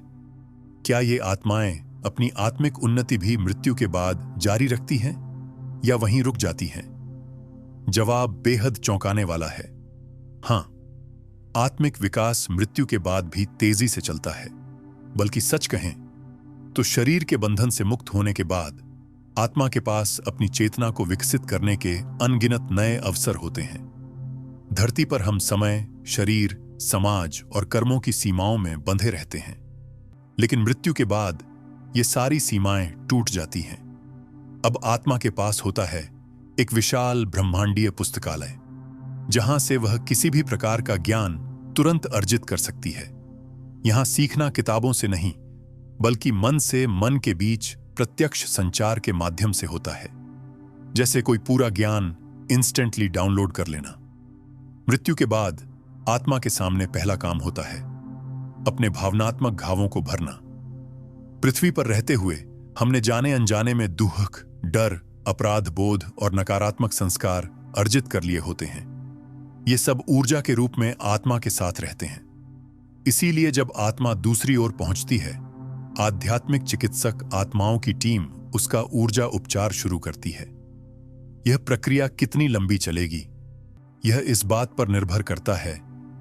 क्या ये आत्माएं अपनी आत्मिक उन्नति भी मृत्यु के बाद जारी रखती हैं या वहीं रुक जाती हैं? जवाब बेहद चौंकाने वाला है। हां, आत्मिक विकास मृत्यु के बाद भी तेजी से चलता है। बल्कि सच कहें तो शरीर के बंधन से मुक्त होने के बाद आत्मा के पास अपनी चेतना को विकसित करने के अनगिनत नए अवसर होते हैं। धरती पर हम समय, शरीर, समाज और कर्मों की सीमाओं में बंधे रहते हैं। लेकिन मृत्यु के बाद ये सारी सीमाएं टूट जाती हैं। अब आत्मा के पास होता है एक विशाल ब्रह्मांडीय पुस्तकालय, जहां से वह किसी भी प्रकार का ज्ञान तुरंत अर्जित कर सकती है। यहां सीखना किताबों से नहीं, बल्कि मन से मन के बीच प्रत्यक्ष संचार के माध्यम से होता है। जैसे कोई पूरा ज्ञान इंस्टेंटली डाउनलोड कर लेना। मृत्यु के बाद आत्मा के सामने पहला काम होता है अपने भावनात्मक घावों को भरना। पृथ्वी पर रहते हुए हमने जाने अनजाने में दुख, डर, अपराध बोध और नकारात्मक संस्कार अर्जित कर लिए होते हैं। ये सब ऊर्जा के रूप में आत्मा के साथ रहते हैं। इसीलिए जब आत्मा दूसरी ओर पहुंचती है, आध्यात्मिक चिकित्सक आत्माओं की टीम उसका ऊर्जा उपचार शुरू करती है। यह प्रक्रिया कितनी लंबी चलेगी, यह इस बात पर निर्भर करता है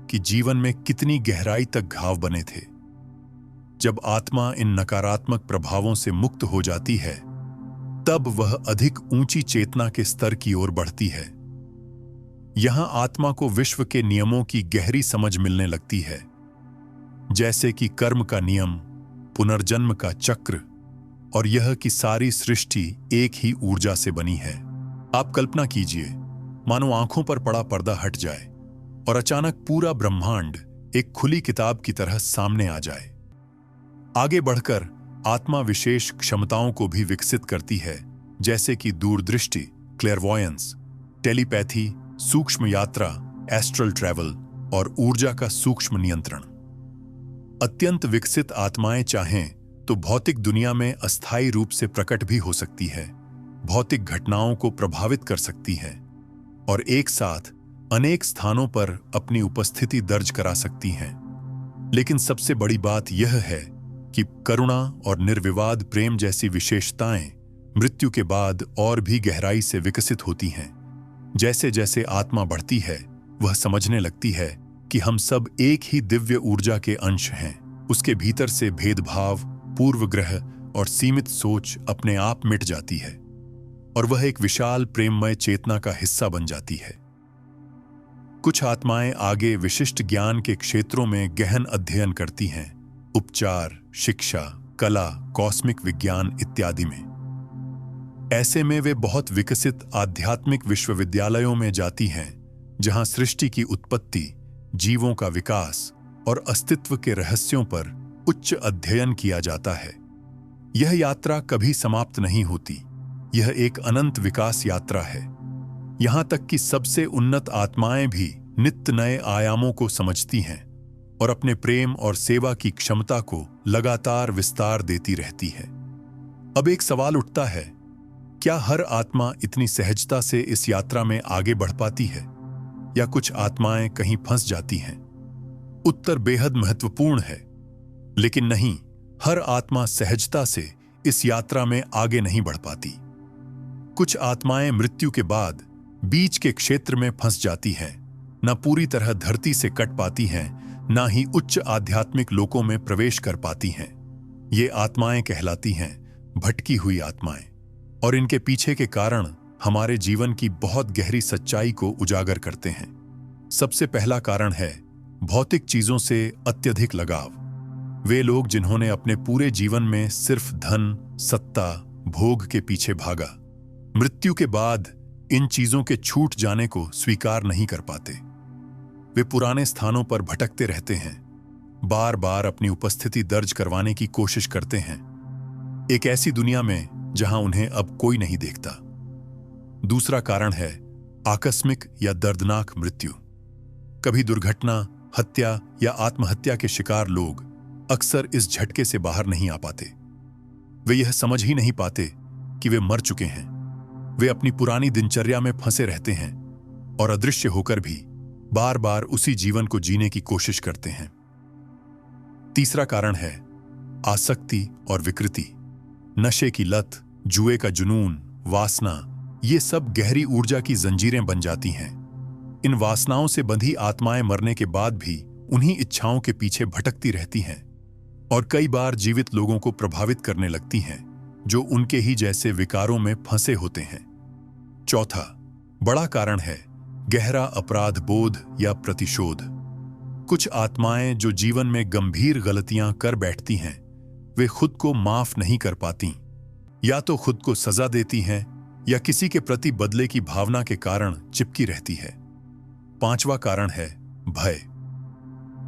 कि जीवन में कितनी गहराई तक घाव बने थे। जब आत्मा इन नकारात्मक प्रभावों से मुक्त हो जाती है, तब वह अधिक ऊंची चेतना के स्तर की ओर बढ़ती है। यहां आत्मा को विश्व के नियमों की गहरी समझ मिलने लगती है, जैसे कि कर्म का नियम, पुनर्जन्म का चक्र और यह कि सारी सृष्टि एक ही ऊर्जा से बनी है। आप कल्पना कीजिए, मानो आंखों पर पड़ा पर्दा हट जाए और अचानक पूरा ब्रह्मांड एक खुली किताब की तरह सामने आ जाए। आगे बढ़कर आत्मा विशेष क्षमताओं को भी विकसित करती है, जैसे कि दूरदृष्टि, क्लेयरवॉयंस, टेलीपैथी, सूक्ष्म यात्रा, एस्ट्रल ट्रैवल और ऊर्जा का सूक्ष्म नियंत्रण। अत्यंत विकसित आत्माएं चाहें तो भौतिक दुनिया में अस्थायी रूप से प्रकट भी हो सकती है, भौतिक घटनाओं को प्रभावित कर सकती है और एक साथ अनेक स्थानों पर अपनी उपस्थिति दर्ज करा सकती हैं। लेकिन सबसे बड़ी बात यह है कि करुणा और निर्विवाद प्रेम जैसी विशेषताएं मृत्यु के बाद और भी गहराई से विकसित होती हैं। जैसे जैसे आत्मा बढ़ती है, वह समझने लगती है कि हम सब एक ही दिव्य ऊर्जा के अंश हैं। उसके भीतर से भेदभाव, पूर्वग्रह और सीमित सोच अपने आप मिट जाती है और वह एक विशाल प्रेममय चेतना का हिस्सा बन जाती है। कुछ आत्माएं आगे विशिष्ट ज्ञान के क्षेत्रों में गहन अध्ययन करती हैं, उपचार, शिक्षा, कला, कॉस्मिक विज्ञान इत्यादि में। ऐसे में वे बहुत विकसित आध्यात्मिक विश्वविद्यालयों में जाती हैं, जहां सृष्टि की उत्पत्ति, जीवों का विकास और अस्तित्व के रहस्यों पर उच्च अध्ययन किया जाता है। यह यात्रा कभी समाप्त नहीं होती, यह एक अनंत विकास यात्रा है। यहां तक कि सबसे उन्नत आत्माएं भी नित्य नए आयामों को समझती हैं और अपने प्रेम और सेवा की क्षमता को लगातार विस्तार देती रहती है। अब एक सवाल उठता है, क्या हर आत्मा इतनी सहजता से इस यात्रा में आगे बढ़ पाती है या कुछ आत्माएं कहीं फंस जाती हैं? उत्तर बेहद महत्वपूर्ण है, लेकिन नहीं, हर आत्मा सहजता से इस यात्रा में आगे नहीं बढ़ पाती। कुछ आत्माएं मृत्यु के बाद बीच के क्षेत्र में फंस जाती हैं, न पूरी तरह धरती से कट पाती हैं, न ही उच्च आध्यात्मिक लोकों में प्रवेश कर पाती हैं। ये आत्माएं कहलाती हैं भटकी हुई आत्माएं, और इनके पीछे के कारण हमारे जीवन की बहुत गहरी सच्चाई को उजागर करते हैं। सबसे पहला कारण है भौतिक चीजों से अत्यधिक लगाव। वे लोग जिन्होंने अपने पूरे जीवन में सिर्फ धन, सत्ता, भोग के पीछे भागा, मृत्यु के बाद इन चीजों के छूट जाने को स्वीकार नहीं कर पाते। वे पुराने स्थानों पर भटकते रहते हैं, बार बार अपनी उपस्थिति दर्ज करवाने की कोशिश करते हैं, एक ऐसी दुनिया में जहां उन्हें अब कोई नहीं देखता। दूसरा कारण है आकस्मिक या दर्दनाक मृत्यु। कभी दुर्घटना, हत्या या आत्महत्या के शिकार लोग अक्सर इस झटके से बाहर नहीं आ पाते। वे यह समझ ही नहीं पाते कि वे मर चुके हैं। वे अपनी पुरानी दिनचर्या में फंसे रहते हैं और अदृश्य होकर भी बार बार उसी जीवन को जीने की कोशिश करते हैं। तीसरा कारण है आसक्ति और विकृति। नशे की लत, जुए का जुनून, वासना, ये सब गहरी ऊर्जा की जंजीरें बन जाती हैं। इन वासनाओं से बंधी आत्माएं मरने के बाद भी उन्हीं इच्छाओं के पीछे भटकती रहती हैं और कई बार जीवित लोगों को प्रभावित करने लगती हैं, जो उनके ही जैसे विकारों में फंसे होते हैं। चौथा बड़ा कारण है गहरा अपराध बोध या प्रतिशोध। कुछ आत्माएं जो जीवन में गंभीर गलतियां कर बैठती हैं, वे खुद को माफ नहीं कर पाती, या तो खुद को सजा देती हैं या किसी के प्रति बदले की भावना के कारण चिपकी रहती है। 5वां कारण है भय।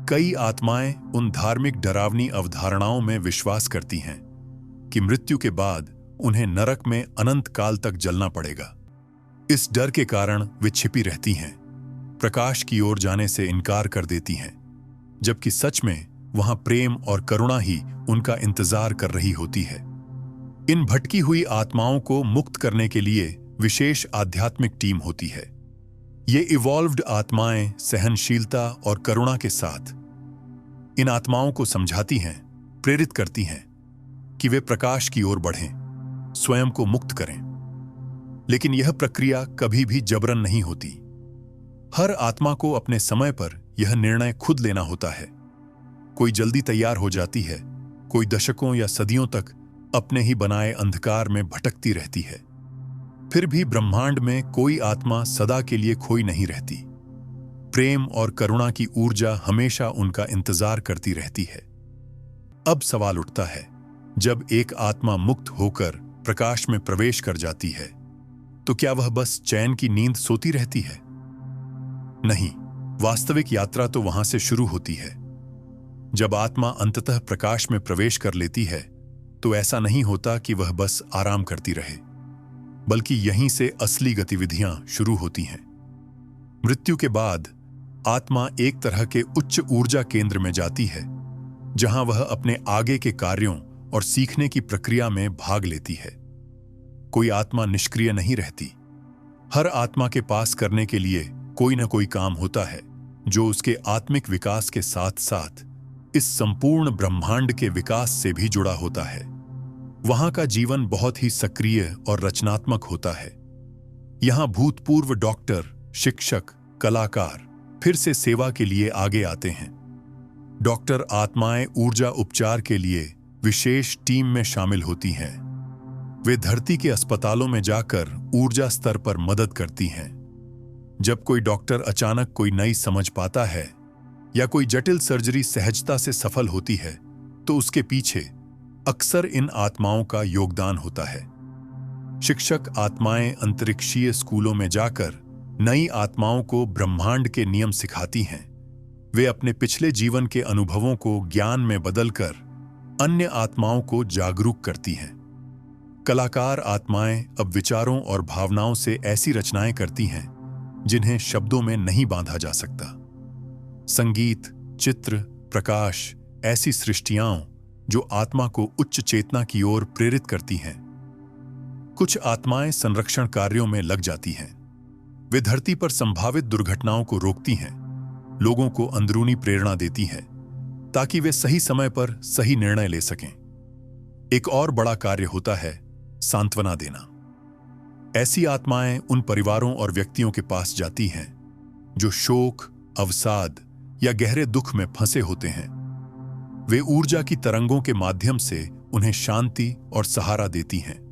कई आत्माएं उन धार्मिक डरावनी अवधारणाओं में विश्वास करती हैं कि मृत्यु के बाद उन्हें नरक में अनंत काल तक जलना पड़ेगा। इस डर के कारण वे छिपी रहती हैं, प्रकाश की ओर जाने से इनकार कर देती हैं, जबकि सच में वहां प्रेम और करुणा ही उनका इंतजार कर रही होती है। इन भटकी हुई आत्माओं को मुक्त करने के लिए विशेष आध्यात्मिक टीम होती है। ये इवॉल्व्ड आत्माएं सहनशीलता और करुणा के साथ इन आत्माओं को समझाती हैं, प्रेरित करती हैं कि वे प्रकाश की ओर बढ़ें, स्वयं को मुक्त करें। लेकिन यह प्रक्रिया कभी भी जबरन नहीं होती। हर आत्मा को अपने समय पर यह निर्णय खुद लेना होता है। कोई जल्दी तैयार हो जाती है, कोई दशकों या सदियों तक अपने ही बनाए अंधकार में भटकती रहती है। फिर भी ब्रह्मांड में कोई आत्मा सदा के लिए खोई नहीं रहती। प्रेम और करुणा की ऊर्जा हमेशा उनका इंतजार करती रहती है। अब सवाल उठता है, जब एक आत्मा मुक्त होकर प्रकाश में प्रवेश कर जाती है, तो क्या वह बस चैन की नींद सोती रहती है? नहीं, वास्तविक यात्रा तो वहां से शुरू होती है। जब आत्मा अंततः प्रकाश में प्रवेश कर लेती है, तो ऐसा नहीं होता कि वह बस आराम करती रहे, बल्कि यहीं से असली गतिविधियां शुरू होती हैं। मृत्यु के बाद आत्मा एक तरह के उच्च ऊर्जा केंद्र में जाती है, जहां वह अपने आगे के कार्यों और सीखने की प्रक्रिया में भाग लेती है। कोई आत्मा निष्क्रिय नहीं रहती। हर आत्मा के पास करने के लिए कोई न कोई काम होता है, जो उसके आत्मिक विकास के साथ साथ इस संपूर्ण ब्रह्मांड के विकास से भी जुड़ा होता है। वहां का जीवन बहुत ही सक्रिय और रचनात्मक होता है। यहां भूतपूर्व डॉक्टर, शिक्षक, कलाकार फिर से सेवा के लिए आगे आते हैं। डॉक्टर आत्माएं ऊर्जा उपचार के लिए विशेष टीम में शामिल होती हैं। वे धरती के अस्पतालों में जाकर ऊर्जा स्तर पर मदद करती हैं। जब कोई डॉक्टर अचानक कोई नई समझ पाता है या कोई जटिल सर्जरी सहजता से सफल होती है, तो उसके पीछे अक्सर इन आत्माओं का योगदान होता है। शिक्षक आत्माएं अंतरिक्षीय स्कूलों में जाकर नई आत्माओं को ब्रह्मांड के नियम सिखाती हैं। वे अपने पिछले जीवन के अनुभवों को ज्ञान में बदलकर अन्य आत्माओं को जागरूक करती हैं। कलाकार आत्माएं अब विचारों और भावनाओं से ऐसी रचनाएं करती हैं जिन्हें शब्दों में नहीं बांधा जा सकता। संगीत, चित्र, प्रकाश, ऐसी सृष्टियां जो आत्मा को उच्च चेतना की ओर प्रेरित करती हैं। कुछ आत्माएं संरक्षण कार्यों में लग जाती हैं। वे धरती पर संभावित दुर्घटनाओं को रोकती हैं, लोगों को अंदरूनी प्रेरणा देती हैं, ताकि वे सही समय पर सही निर्णय ले सकें। एक और बड़ा कार्य होता है सांत्वना देना। ऐसी आत्माएं उन परिवारों और व्यक्तियों के पास जाती हैं जो शोक, अवसाद या गहरे दुख में फंसे होते हैं। वे ऊर्जा की तरंगों के माध्यम से उन्हें शांति और सहारा देती हैं।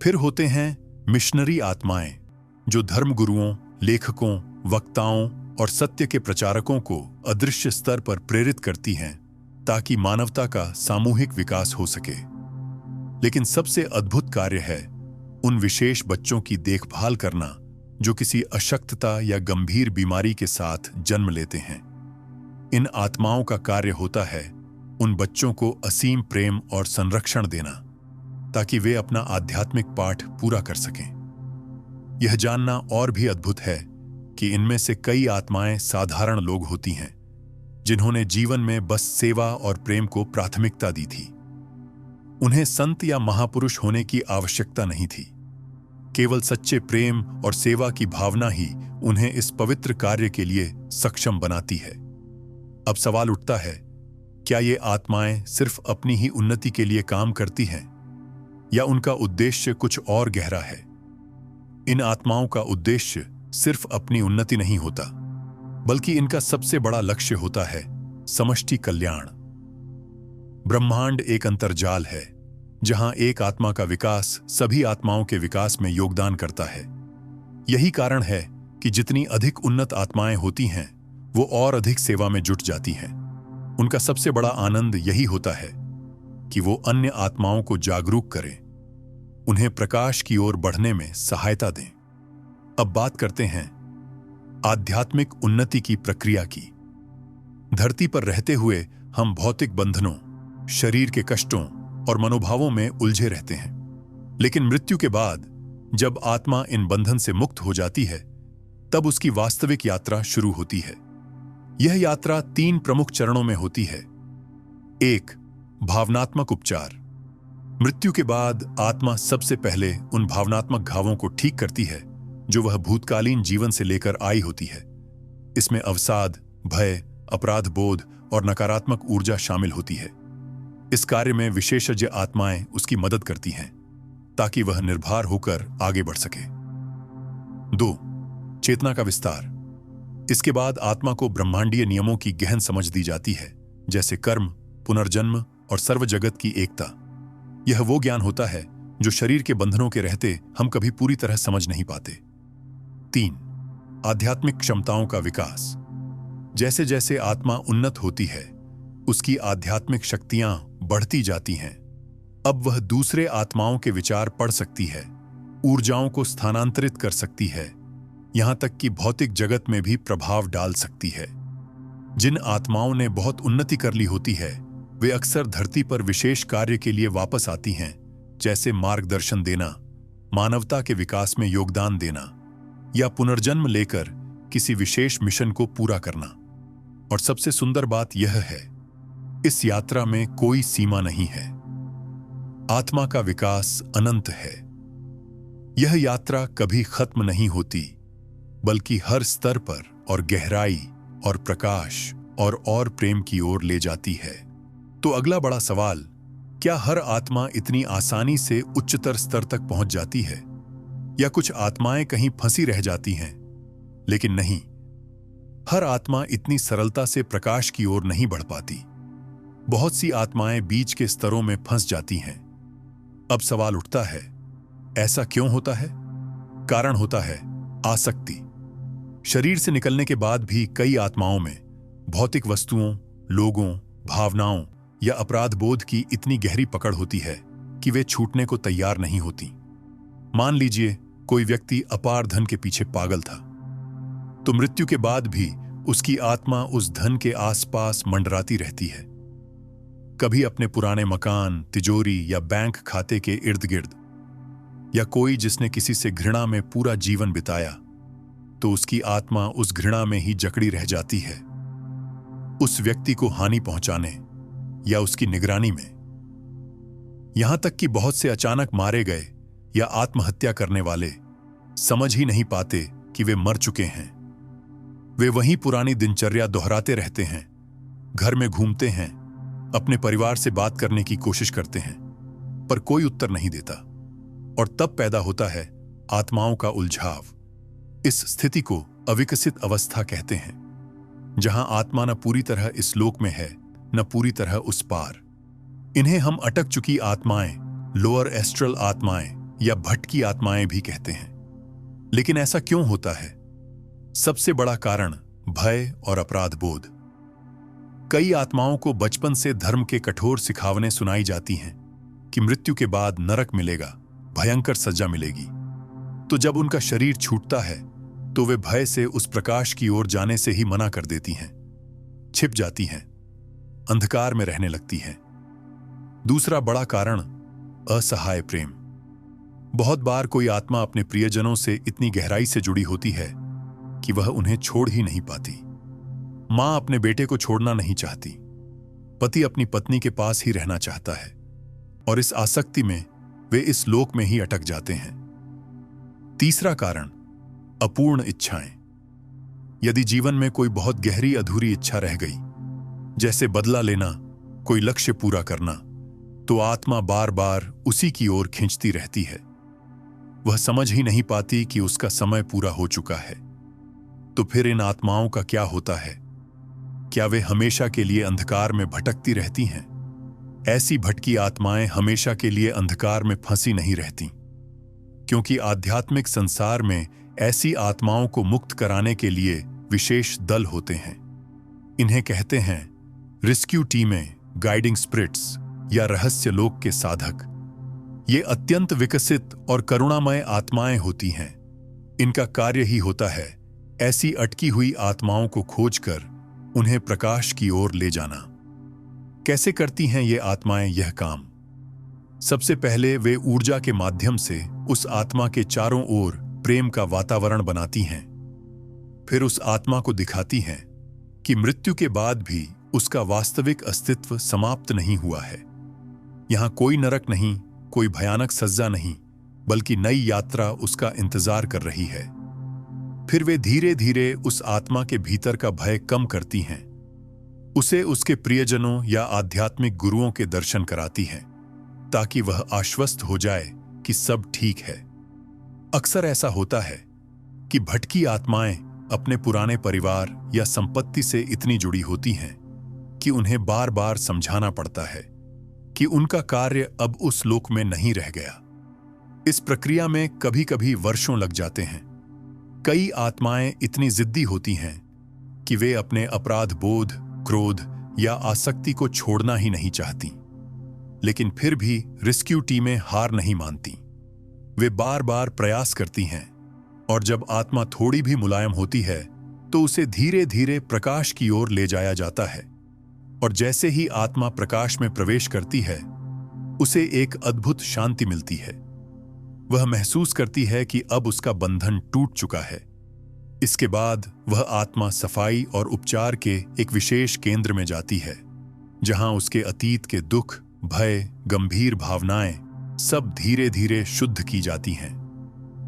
फिर होते हैं मिशनरी आत्माएं, जो धर्मगुरुओं, लेखकों, वक्ताओं और सत्य के प्रचारकों को अदृश्य स्तर पर प्रेरित करती हैं, ताकि मानवता का सामूहिक विकास हो सके। लेकिन सबसे अद्भुत कार्य है उन विशेष बच्चों की देखभाल करना जो किसी अशक्तता या गंभीर बीमारी के साथ जन्म लेते हैं। इन आत्माओं का कार्य होता है उन बच्चों को असीम प्रेम और संरक्षण देना, ताकि वे अपना आध्यात्मिक पाठ पूरा कर सकें। यह जानना और भी अद्भुत है कि इनमें से कई आत्माएं साधारण लोग होती हैं, जिन्होंने जीवन में बस सेवा और प्रेम को प्राथमिकता दी थी। उन्हें संत या महापुरुष होने की आवश्यकता नहीं थी। केवल सच्चे प्रेम और सेवा की भावना ही उन्हें इस पवित्र कार्य के लिए सक्षम बनाती है। अब सवाल उठता है, क्या ये आत्माएं सिर्फ अपनी ही उन्नति के लिए काम करती हैं, या उनका उद्देश्य कुछ और गहरा है? इन आत्माओं का उद्देश्य सिर्फ अपनी उन्नति नहीं होता, बल्कि इनका सबसे बड़ा लक्ष्य होता है समष्टि कल्याण। ब्रह्मांड एक अंतर्जाल है, जहां एक आत्मा का विकास सभी आत्माओं के विकास में योगदान करता है। यही कारण है कि जितनी अधिक उन्नत आत्माएं होती हैं, वो और अधिक सेवा में जुट जाती हैं। उनका सबसे बड़ा आनंद यही होता है कि वो अन्य आत्माओं को जागरूक करें, उन्हें प्रकाश की ओर बढ़ने में सहायता दें। अब बात करते हैं आध्यात्मिक उन्नति की प्रक्रिया की। धरती पर रहते हुए हम भौतिक बंधनों, शरीर के कष्टों और मनोभावों में उलझे रहते हैं। लेकिन मृत्यु के बाद जब आत्मा इन बंधन से मुक्त हो जाती है, तब उसकी वास्तविक यात्रा शुरू होती है। यह यात्रा 3 प्रमुख चरणों में होती है। 1. भावनात्मक उपचार। मृत्यु के बाद आत्मा सबसे पहले उन भावनात्मक घावों को ठीक करती है जो वह भूतकालीन जीवन से लेकर आई होती है। इसमें अवसाद, भय, अपराध बोध और नकारात्मक ऊर्जा शामिल होती है। इस कार्य में विशेषज्ञ आत्माएं उसकी मदद करती हैं ताकि वह निर्भर होकर आगे बढ़ सके। 2. चेतना का विस्तार। इसके बाद आत्मा को ब्रह्मांडीय नियमों की गहन समझ दी जाती है, जैसे कर्म, पुनर्जन्म और सर्व जगत की एकता। यह वो ज्ञान होता है जो शरीर के बंधनों के रहते हम कभी पूरी तरह समझ नहीं पाते। 3. आध्यात्मिक क्षमताओं का विकास। जैसे जैसे आत्मा उन्नत होती है, उसकी आध्यात्मिक शक्तियां बढ़ती जाती हैं। अब वह दूसरे आत्माओं के विचार पढ़ सकती है, ऊर्जाओं को स्थानांतरित कर सकती है, यहां तक कि भौतिक जगत में भी प्रभाव डाल सकती है। जिन आत्माओं ने बहुत उन्नति कर ली होती है, वे अक्सर धरती पर विशेष कार्य के लिए वापस आती हैं, जैसे मार्गदर्शन देना, मानवता के विकास में योगदान देना या पुनर्जन्म लेकर किसी विशेष मिशन को पूरा करना। और सबसे सुंदर बात यह है, इस यात्रा में कोई सीमा नहीं है। आत्मा का विकास अनंत है। यह यात्रा कभी खत्म नहीं होती, बल्कि हर स्तर पर और गहराई और प्रकाश और प्रेम की ओर ले जाती है। तो अगला बड़ा सवाल, क्या हर आत्मा इतनी आसानी से उच्चतर स्तर तक पहुंच जाती है, या कुछ आत्माएं कहीं फंसी रह जाती हैं? लेकिन नहीं, हर आत्मा इतनी सरलता से प्रकाश की ओर नहीं बढ़ पाती। बहुत सी आत्माएं बीच के स्तरों में फंस जाती हैं। अब सवाल उठता है, ऐसा क्यों होता है? कारण होता है आसक्ति। शरीर से निकलने के बाद भी कई आत्माओं में भौतिक वस्तुओं, लोगों, भावनाओं या अपराध बोध की इतनी गहरी पकड़ होती है कि वे छूटने को तैयार नहीं होती। मान लीजिए कोई व्यक्ति अपार धन के पीछे पागल था, तो मृत्यु के बाद भी उसकी आत्मा उस धन के आसपास मंडराती रहती है। कभी अपने पुराने मकान, तिजोरी या बैंक खाते के इर्द गिर्द, या कोई जिसने किसी से घृणा में पूरा जीवन बिताया, तो उसकी आत्मा उस घृणा में ही जकड़ी रह जाती है, उस व्यक्ति को हानि पहुंचाने या उसकी निगरानी में। यहां तक कि बहुत से अचानक मारे गए या आत्महत्या करने वाले समझ ही नहीं पाते कि वे मर चुके हैं। वे वही पुरानी दिनचर्या दोहराते रहते हैं, घर में घूमते हैं, अपने परिवार से बात करने की कोशिश करते हैं, पर कोई उत्तर नहीं देता। और तब पैदा होता है आत्माओं का उलझाव। इस स्थिति को अविकसित अवस्था कहते हैं, जहां आत्मा न पूरी तरह इस लोक में है, न पूरी तरह उस पार। इन्हें हम अटक चुकी आत्माएं, लोअर एस्ट्रल आत्माएं या भटकी आत्माएं भी कहते हैं। लेकिन ऐसा क्यों होता है? सबसे बड़ा कारण भय और अपराध बोध। कई आत्माओं को बचपन से धर्म के कठोर सिखावनें सुनाई जाती हैं कि मृत्यु के बाद नरक मिलेगा, भयंकर सजा मिलेगी। तो जब उनका शरीर छूटता है, तो वे भय से उस प्रकाश की ओर जाने से ही मना कर देती हैं, छिप जाती हैं, अंधकार में रहने लगती हैं। दूसरा बड़ा कारण असहाय प्रेम। बहुत बार कोई आत्मा अपने प्रियजनों से इतनी गहराई से जुड़ी होती है कि वह उन्हें छोड़ ही नहीं पाती। मां अपने बेटे को छोड़ना नहीं चाहती, पति अपनी पत्नी के पास ही रहना चाहता है, और इस आसक्ति में वे इस लोक में ही अटक जाते हैं। तीसरा कारण अपूर्ण इच्छाएं। यदि जीवन में कोई बहुत गहरी अधूरी इच्छा रह गई, जैसे बदला लेना, कोई लक्ष्य पूरा करना, तो आत्मा बार बार उसी की ओर खींचती रहती है। वह समझ ही नहीं पाती कि उसका समय पूरा हो चुका है। तो फिर इन आत्माओं का क्या होता है? क्या वे हमेशा के लिए अंधकार में भटकती रहती हैं? ऐसी भटकी आत्माएं हमेशा के लिए अंधकार में फंसी नहीं रहती, क्योंकि आध्यात्मिक संसार में ऐसी आत्माओं को मुक्त कराने के लिए विशेष दल होते हैं। इन्हें कहते हैं रेस्क्यू टीमें, गाइडिंग स्पिरिट्स या रहस्य लोक के साधक। ये अत्यंत विकसित और करुणामय आत्माएं होती हैं। इनका कार्य ही होता है ऐसी अटकी हुई आत्माओं को खोजकर उन्हें प्रकाश की ओर ले जाना। कैसे करती हैं ये आत्माएं यह काम? सबसे पहले वे ऊर्जा के माध्यम से उस आत्मा के चारों ओर प्रेम का वातावरण बनाती हैं। फिर उस आत्मा को दिखाती हैं कि मृत्यु के बाद भी उसका वास्तविक अस्तित्व समाप्त नहीं हुआ है। यहां कोई नरक नहीं, कोई भयानक सजा नहीं, बल्कि नई यात्रा उसका इंतजार कर रही है। फिर वे धीरे धीरे उस आत्मा के भीतर का भय कम करती हैं, उसे उसके प्रियजनों या आध्यात्मिक गुरुओं के दर्शन कराती हैं, ताकि वह आश्वस्त हो जाए कि सब ठीक है। अक्सर ऐसा होता है कि भटकी आत्माएं अपने पुराने परिवार या संपत्ति से इतनी जुड़ी होती हैं कि उन्हें बार बार समझाना पड़ता है कि उनका कार्य अब उस लोक में नहीं रह गया। इस प्रक्रिया में कभी कभी वर्षों लग जाते हैं। कई आत्माएं इतनी जिद्दी होती हैं कि वे अपने अपराध बोध, क्रोध या आसक्ति को छोड़ना ही नहीं चाहती। लेकिन फिर भी रेस्क्यू टीमें हार नहीं मानती। वे बार बार प्रयास करती हैं, और जब आत्मा थोड़ी भी मुलायम होती है तो उसे धीरे धीरे प्रकाश की ओर ले जाया जाता है। और जैसे ही आत्मा प्रकाश में प्रवेश करती है, उसे एक अद्भुत शांति मिलती है। वह महसूस करती है कि अब उसका बंधन टूट चुका है। इसके बाद वह आत्मा सफाई और उपचार के एक विशेष केंद्र में जाती है, जहां उसके अतीत के दुख, भय, गंभीर भावनाएं सब धीरे धीरे शुद्ध की जाती हैं।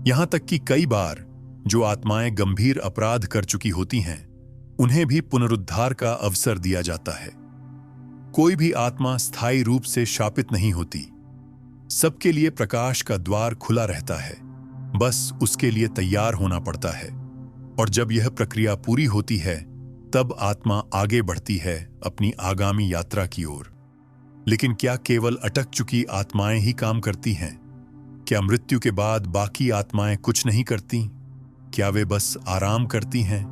यहां तक कि कई बार जो आत्माएं गंभीर अपराध कर चुकी होती हैं, उन्हें भी पुनरुद्धार का अवसर दिया जाता है। कोई भी आत्मा स्थायी रूप से शापित नहीं होती। सबके लिए प्रकाश का द्वार खुला रहता है, बस उसके लिए तैयार होना पड़ता है। और जब यह प्रक्रिया पूरी होती है, तब आत्मा आगे बढ़ती है अपनी आगामी यात्रा की ओर। लेकिन क्या केवल अटक चुकी आत्माएं ही काम करती हैं? क्या मृत्यु के बाद बाकी आत्माएं कुछ नहीं करती? क्या वे बस आराम करती हैं?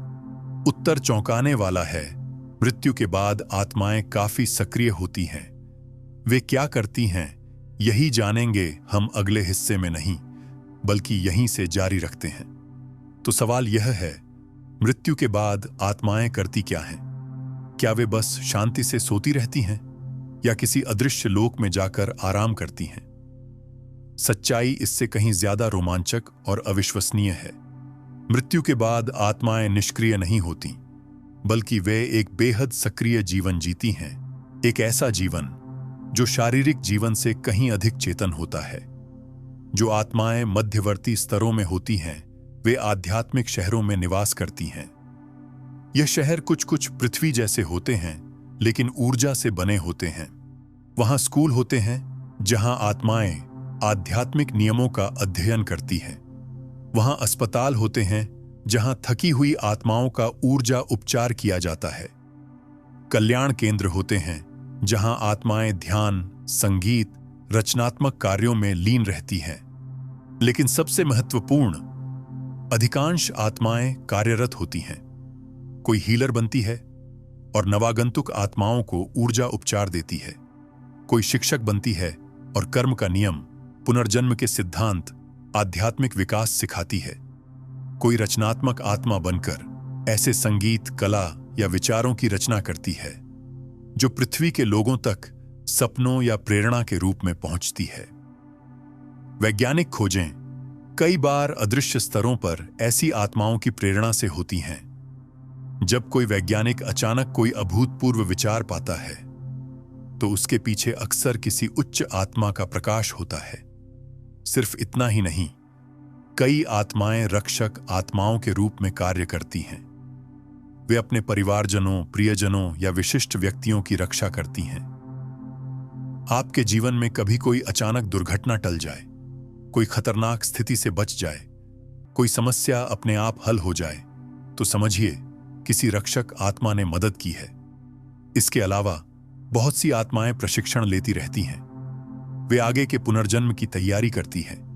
उत्तर चौंकाने वाला है। मृत्यु के बाद आत्माएं काफी सक्रिय होती हैं। वे क्या करती हैं, यही जानेंगे हम अगले हिस्से में नहीं, बल्कि यहीं से जारी रखते हैं। तो सवाल यह है, मृत्यु के बाद आत्माएं करती क्या हैं? क्या वे बस शांति से सोती रहती हैं, या किसी अदृश्य लोक में जाकर आराम करती हैं? सच्चाई इससे कहीं ज्यादा रोमांचक और अविश्वसनीय है। मृत्यु के बाद आत्माएं निष्क्रिय नहीं होती, बल्कि वे एक बेहद सक्रिय जीवन जीती हैं। एक ऐसा जीवन जो शारीरिक जीवन से कहीं अधिक चेतन होता है। जो आत्माएं मध्यवर्ती स्तरों में होती हैं, वे आध्यात्मिक शहरों में निवास करती हैं। यह शहर कुछ कुछ पृथ्वी जैसे होते हैं, लेकिन ऊर्जा से बने होते हैं। वहां स्कूल होते हैं जहां आत्माएं आध्यात्मिक नियमों का अध्ययन करती हैं। वहां अस्पताल होते हैं जहां थकी हुई आत्माओं का ऊर्जा उपचार किया जाता है। कल्याण केंद्र होते हैं जहां आत्माएं ध्यान, संगीत, रचनात्मक कार्यों में लीन रहती हैं। लेकिन सबसे महत्वपूर्ण, अधिकांश आत्माएं कार्यरत होती हैं। कोई हीलर बनती है और नवागंतुक आत्माओं को ऊर्जा उपचार देती है। कोई शिक्षक बनती है और कर्म का नियम, पुनर्जन्म के सिद्धांत, आध्यात्मिक विकास सिखाती है। कोई रचनात्मक आत्मा बनकर ऐसे संगीत, कला या विचारों की रचना करती है जो पृथ्वी के लोगों तक सपनों या प्रेरणा के रूप में पहुंचती है। वैज्ञानिक खोजें कई बार अदृश्य स्तरों पर ऐसी आत्माओं की प्रेरणा से होती हैं। जब कोई वैज्ञानिक अचानक कोई अभूतपूर्व विचार पाता है, तो उसके पीछे अक्सर किसी उच्च आत्मा का प्रकाश होता है। सिर्फ इतना ही नहीं, कई आत्माएं रक्षक आत्माओं के रूप में कार्य करती हैं। वे अपने परिवारजनों, प्रियजनों या विशिष्ट व्यक्तियों की रक्षा करती हैं। आपके जीवन में कभी कोई अचानक दुर्घटना टल जाए, कोई खतरनाक स्थिति से बच जाए, कोई समस्या अपने आप हल हो जाए, तो समझिए किसी रक्षक आत्मा ने मदद की है। इसके अलावा बहुत सी आत्माएं प्रशिक्षण लेती रहती हैं। वे आगे के पुनर्जन्म की तैयारी करती हैं,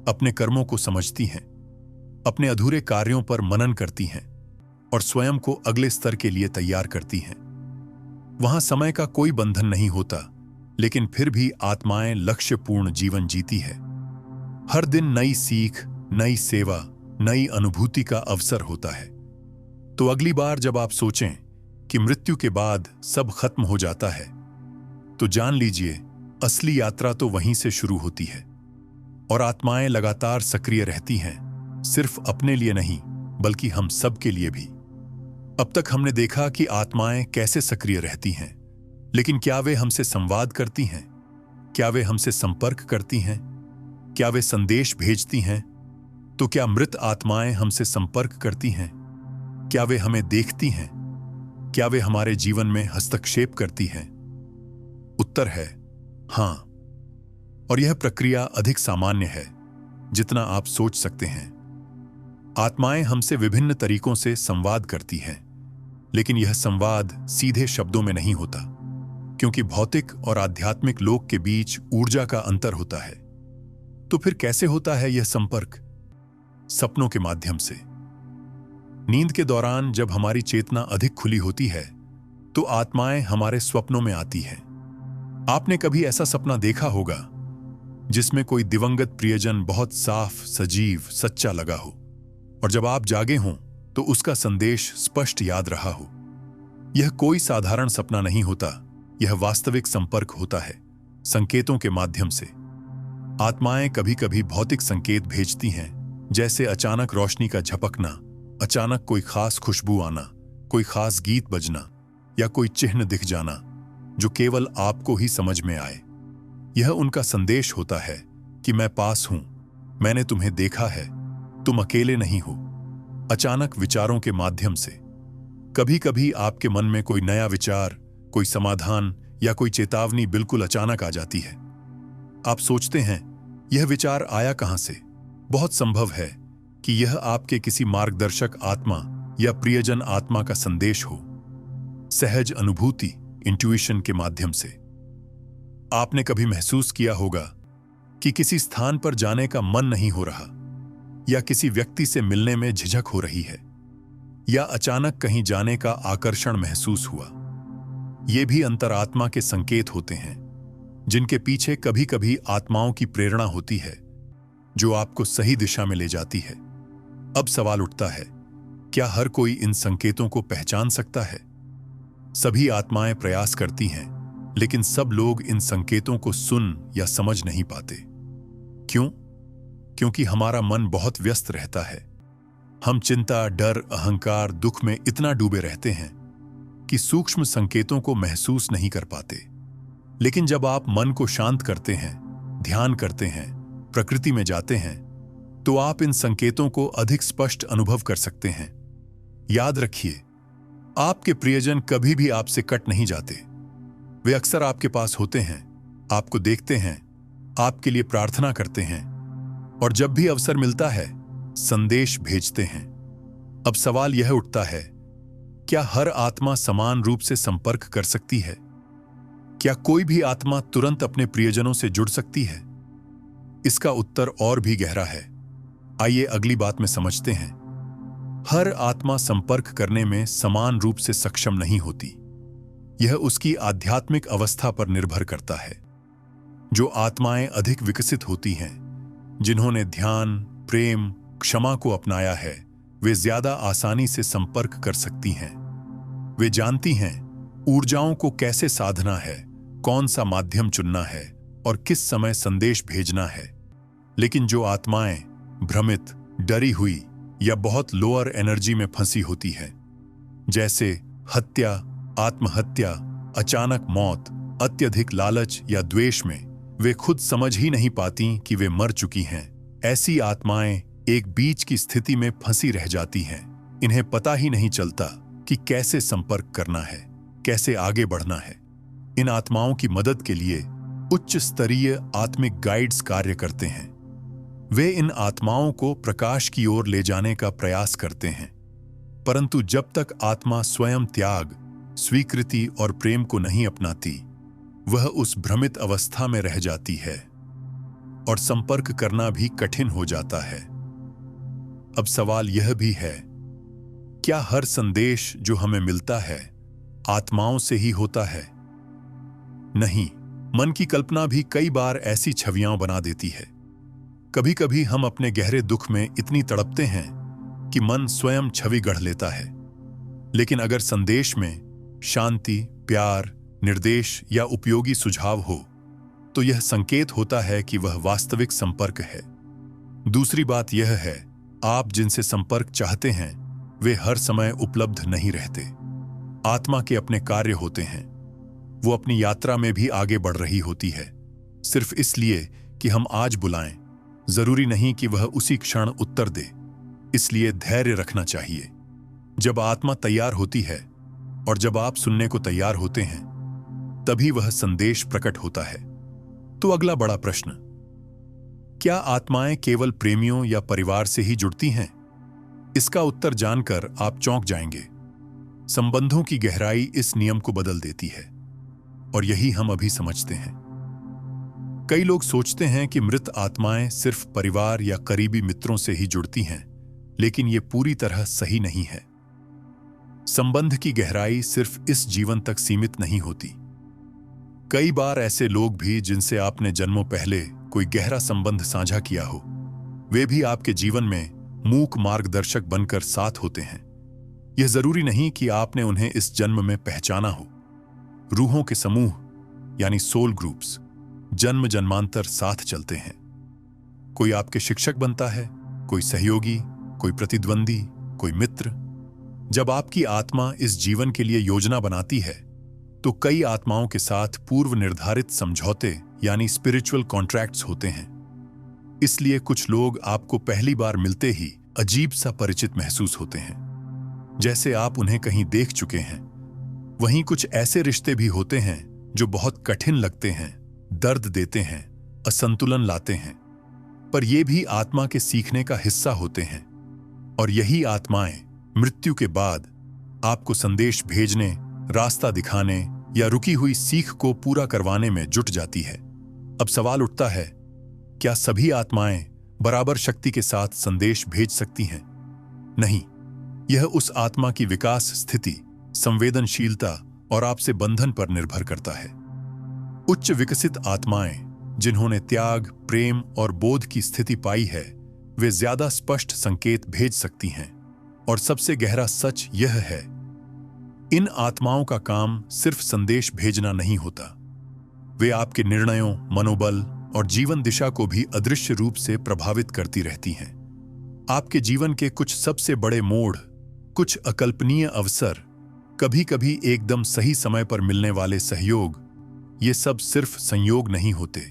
अपने कर्मों को समझती हैं, अपने अधूरे कार्यों पर मनन करती हैं और स्वयं को अगले स्तर के लिए तैयार करती हैं। वहां समय का कोई बंधन नहीं होता, लेकिन फिर भी आत्माएं लक्ष्यपूर्ण जीवन जीती है। हर दिन नई सीख, नई सेवा, नई अनुभूति का अवसर होता है। तो अगली बार जब आप सोचें कि मृत्यु के बाद सब खत्म हो जाता है, तो जान लीजिए असली यात्रा तो वहीं से शुरू होती है। और आत्माएं लगातार सक्रिय रहती हैं, सिर्फ अपने लिए नहीं बल्कि हम सब के लिए भी। अब तक हमने देखा कि आत्माएं कैसे सक्रिय रहती हैं, लेकिन क्या वे हमसे संवाद करती हैं? क्या वे हमसे संपर्क करती हैं? क्या वे संदेश भेजती हैं? तो क्या मृत आत्माएं हमसे संपर्क करती हैं? क्या वे हमें देखती हैं? क्या वे हमारे जीवन में हस्तक्षेप करती हैं? उत्तर है हां। और यह प्रक्रिया अधिक सामान्य है जितना आप सोच सकते हैं। आत्माएं हमसे विभिन्न तरीकों से संवाद करती हैं, लेकिन यह संवाद सीधे शब्दों में नहीं होता, क्योंकि भौतिक और आध्यात्मिक लोक के बीच ऊर्जा का अंतर होता है। तो फिर कैसे होता है यह संपर्क? सपनों के माध्यम से। नींद के दौरान जब हमारी चेतना अधिक खुली होती है, तो आत्माएं हमारे स्वप्नों में आती हैं। आपने कभी ऐसा सपना देखा होगा जिसमें कोई दिवंगत प्रियजन बहुत साफ, सजीव, सच्चा लगा हो, और जब आप जागे हों तो उसका संदेश स्पष्ट याद रहा हो। यह कोई साधारण सपना नहीं होता, यह वास्तविक संपर्क होता है, संकेतों के माध्यम से। आत्माएं कभी कभी भौतिक संकेत भेजती हैं, जैसे अचानक रोशनी का झपकना, अचानक कोई खास खुशबू आना, कोई खास गीत बजना या कोई चिन्ह दिख जाना जो केवल आपको ही समझ में आए। यह उनका संदेश होता है कि मैं पास हूं, मैंने तुम्हें देखा है, तुम अकेले नहीं हो। अचानक विचारों के माध्यम से। कभी कभी आपके मन में कोई नया विचार, कोई समाधान या कोई चेतावनी बिल्कुल अचानक आ जाती है। आप सोचते हैं यह विचार आया कहां से? बहुत संभव है कि यह आपके किसी मार्गदर्शक आत्मा या प्रियजन आत्मा का संदेश हो। सहज अनुभूति, इंट्यूइशन के माध्यम से। आपने कभी महसूस किया होगा कि किसी स्थान पर जाने का मन नहीं हो रहा, या किसी व्यक्ति से मिलने में झिझक हो रही है, या अचानक कहीं जाने का आकर्षण महसूस हुआ। ये भी अंतरात्मा के संकेत होते हैं, जिनके पीछे कभी कभी आत्माओं की प्रेरणा होती है, जो आपको सही दिशा में ले जाती है। अब सवाल उठता है, क्या हर कोई इन संकेतों को पहचान सकता है? सभी आत्माएं प्रयास करती हैं, लेकिन सब लोग इन संकेतों को सुन या समझ नहीं पाते। क्यों? क्योंकि हमारा मन बहुत व्यस्त रहता है। हम चिंता, डर, अहंकार, दुख में इतना डूबे रहते हैं कि सूक्ष्म संकेतों को महसूस नहीं कर पाते। लेकिन जब आप मन को शांत करते हैं, ध्यान करते हैं, प्रकृति में जाते हैं, तो आप इन संकेतों को अधिक स्पष्ट अनुभव कर सकते हैं। याद रखिए, आपके प्रियजन कभी भी आपसे कट नहीं जाते। वे अक्सर आपके पास होते हैं, आपको देखते हैं, आपके लिए प्रार्थना करते हैं, और जब भी अवसर मिलता है संदेश भेजते हैं। अब सवाल यह उठता है, क्या हर आत्मा समान रूप से संपर्क कर सकती है? क्या कोई भी आत्मा तुरंत अपने प्रियजनों से जुड़ सकती है? इसका उत्तर और भी गहरा है। आइए अगली बात में समझते हैं। हर आत्मा संपर्क करने में समान रूप से सक्षम नहीं होती। यह उसकी आध्यात्मिक अवस्था पर निर्भर करता है। जो आत्माएं अधिक विकसित होती हैं, जिन्होंने ध्यान, प्रेम, क्षमा को अपनाया है, वे ज्यादा आसानी से संपर्क कर सकती हैं। वे जानती हैं ऊर्जाओं को कैसे साधना है, कौन सा माध्यम चुनना है और किस समय संदेश भेजना है। लेकिन जो आत्माएं भ्रमित, डरी हुई या बहुत लोअर एनर्जी में फंसी होती है, जैसे हत्या, आत्महत्या, अचानक मौत, अत्यधिक लालच या द्वेष में, वे खुद समझ ही नहीं पाती कि वे मर चुकी हैं। ऐसी आत्माएं एक बीच की स्थिति में फंसी रह जाती हैं। इन्हें पता ही नहीं चलता कि कैसे संपर्क करना है, कैसे आगे बढ़ना है। इन आत्माओं की मदद के लिए उच्च स्तरीय आत्मिक गाइड्स कार्य करते हैं। वे इन आत्माओं को प्रकाश की ओर ले जाने का प्रयास करते हैं, परंतु जब तक आत्मा स्वयं त्याग, स्वीकृति और प्रेम को नहीं अपनाती, वह उस भ्रमित अवस्था में रह जाती है और संपर्क करना भी कठिन हो जाता है। अब सवाल यह भी है, क्या हर संदेश जो हमें मिलता है आत्माओं से ही होता है? नहीं, मन की कल्पना भी कई बार ऐसी छवियां बना देती है। कभी कभी हम अपने गहरे दुख में इतनी तड़पते हैं कि मन स्वयं छवि गढ़ लेता है। लेकिन अगर संदेश में शांति, प्यार, निर्देश या उपयोगी सुझाव हो तो यह संकेत होता है कि वह वास्तविक संपर्क है। दूसरी बात यह है, आप जिनसे संपर्क चाहते हैं वे हर समय उपलब्ध नहीं रहते। आत्मा के अपने कार्य होते हैं। वो अपनी यात्रा में भी आगे बढ़ रही होती है, सिर्फ इसलिए कि हम आज बुलाएं। जरूरी नहीं कि वह उसी क्षण उत्तर दे, इसलिए धैर्य रखना चाहिए। जब आत्मा तैयार होती है और जब आप सुनने को तैयार होते हैं, तभी वह संदेश प्रकट होता है। तो अगला बड़ा प्रश्न, क्या आत्माएं केवल प्रेमियों या परिवार से ही जुड़ती हैं? इसका उत्तर जानकर आप चौंक जाएंगे। संबंधों की गहराई इस नियम को बदल देती है, और यही हम अभी समझते हैं। कई लोग सोचते हैं कि मृत आत्माएं सिर्फ परिवार या करीबी मित्रों से ही जुड़ती हैं, लेकिन यह पूरी तरह सही नहीं है। संबंध की गहराई सिर्फ इस जीवन तक सीमित नहीं होती। कई बार ऐसे लोग भी जिनसे आपने जन्मों पहले कोई गहरा संबंध साझा किया हो, वे भी आपके जीवन में मूक मार्गदर्शक बनकर साथ होते हैं। यह जरूरी नहीं कि आपने उन्हें इस जन्म में पहचाना हो। रूहों के समूह यानी सोल ग्रुप्स जन्म जन्मांतर साथ चलते हैं। कोई आपके शिक्षक बनता है, कोई सहयोगी, कोई प्रतिद्वंदी, कोई मित्र। जब आपकी आत्मा इस जीवन के लिए योजना बनाती है तो कई आत्माओं के साथ पूर्व निर्धारित समझौते यानी स्पिरिचुअल कॉन्ट्रैक्ट्स होते हैं। इसलिए कुछ लोग आपको पहली बार मिलते ही अजीब सा परिचित महसूस होते हैं, जैसे आप उन्हें कहीं देख चुके हैं। वहीं कुछ ऐसे रिश्ते भी होते हैं जो बहुत कठिन लगते हैं, दर्द देते हैं, असंतुलन लाते हैं, पर ये भी आत्मा के सीखने का हिस्सा होते हैं। और यही आत्माएं मृत्यु के बाद आपको संदेश भेजने, रास्ता दिखाने या रुकी हुई सीख को पूरा करवाने में जुट जाती है। अब सवाल उठता है, क्या सभी आत्माएं बराबर शक्ति के साथ संदेश भेज सकती हैं? नहीं, यह उस आत्मा की विकास स्थिति, संवेदनशीलता और आपसे बंधन पर निर्भर करता है। उच्च विकसित आत्माएं जिन्होंने त्याग, प्रेम और बोध की स्थिति पाई है, वे ज्यादा स्पष्ट संकेत भेज सकती हैं। और सबसे गहरा सच यह है, इन आत्माओं का काम सिर्फ संदेश भेजना नहीं होता। वे आपके निर्णयों, मनोबल और जीवन दिशा को भी अदृश्य रूप से प्रभावित करती रहती हैं। आपके जीवन के कुछ सबसे बड़े मोड़, कुछ अकल्पनीय अवसर, कभी कभी एकदम सही समय पर मिलने वाले सहयोग, ये सब सिर्फ संयोग नहीं होते।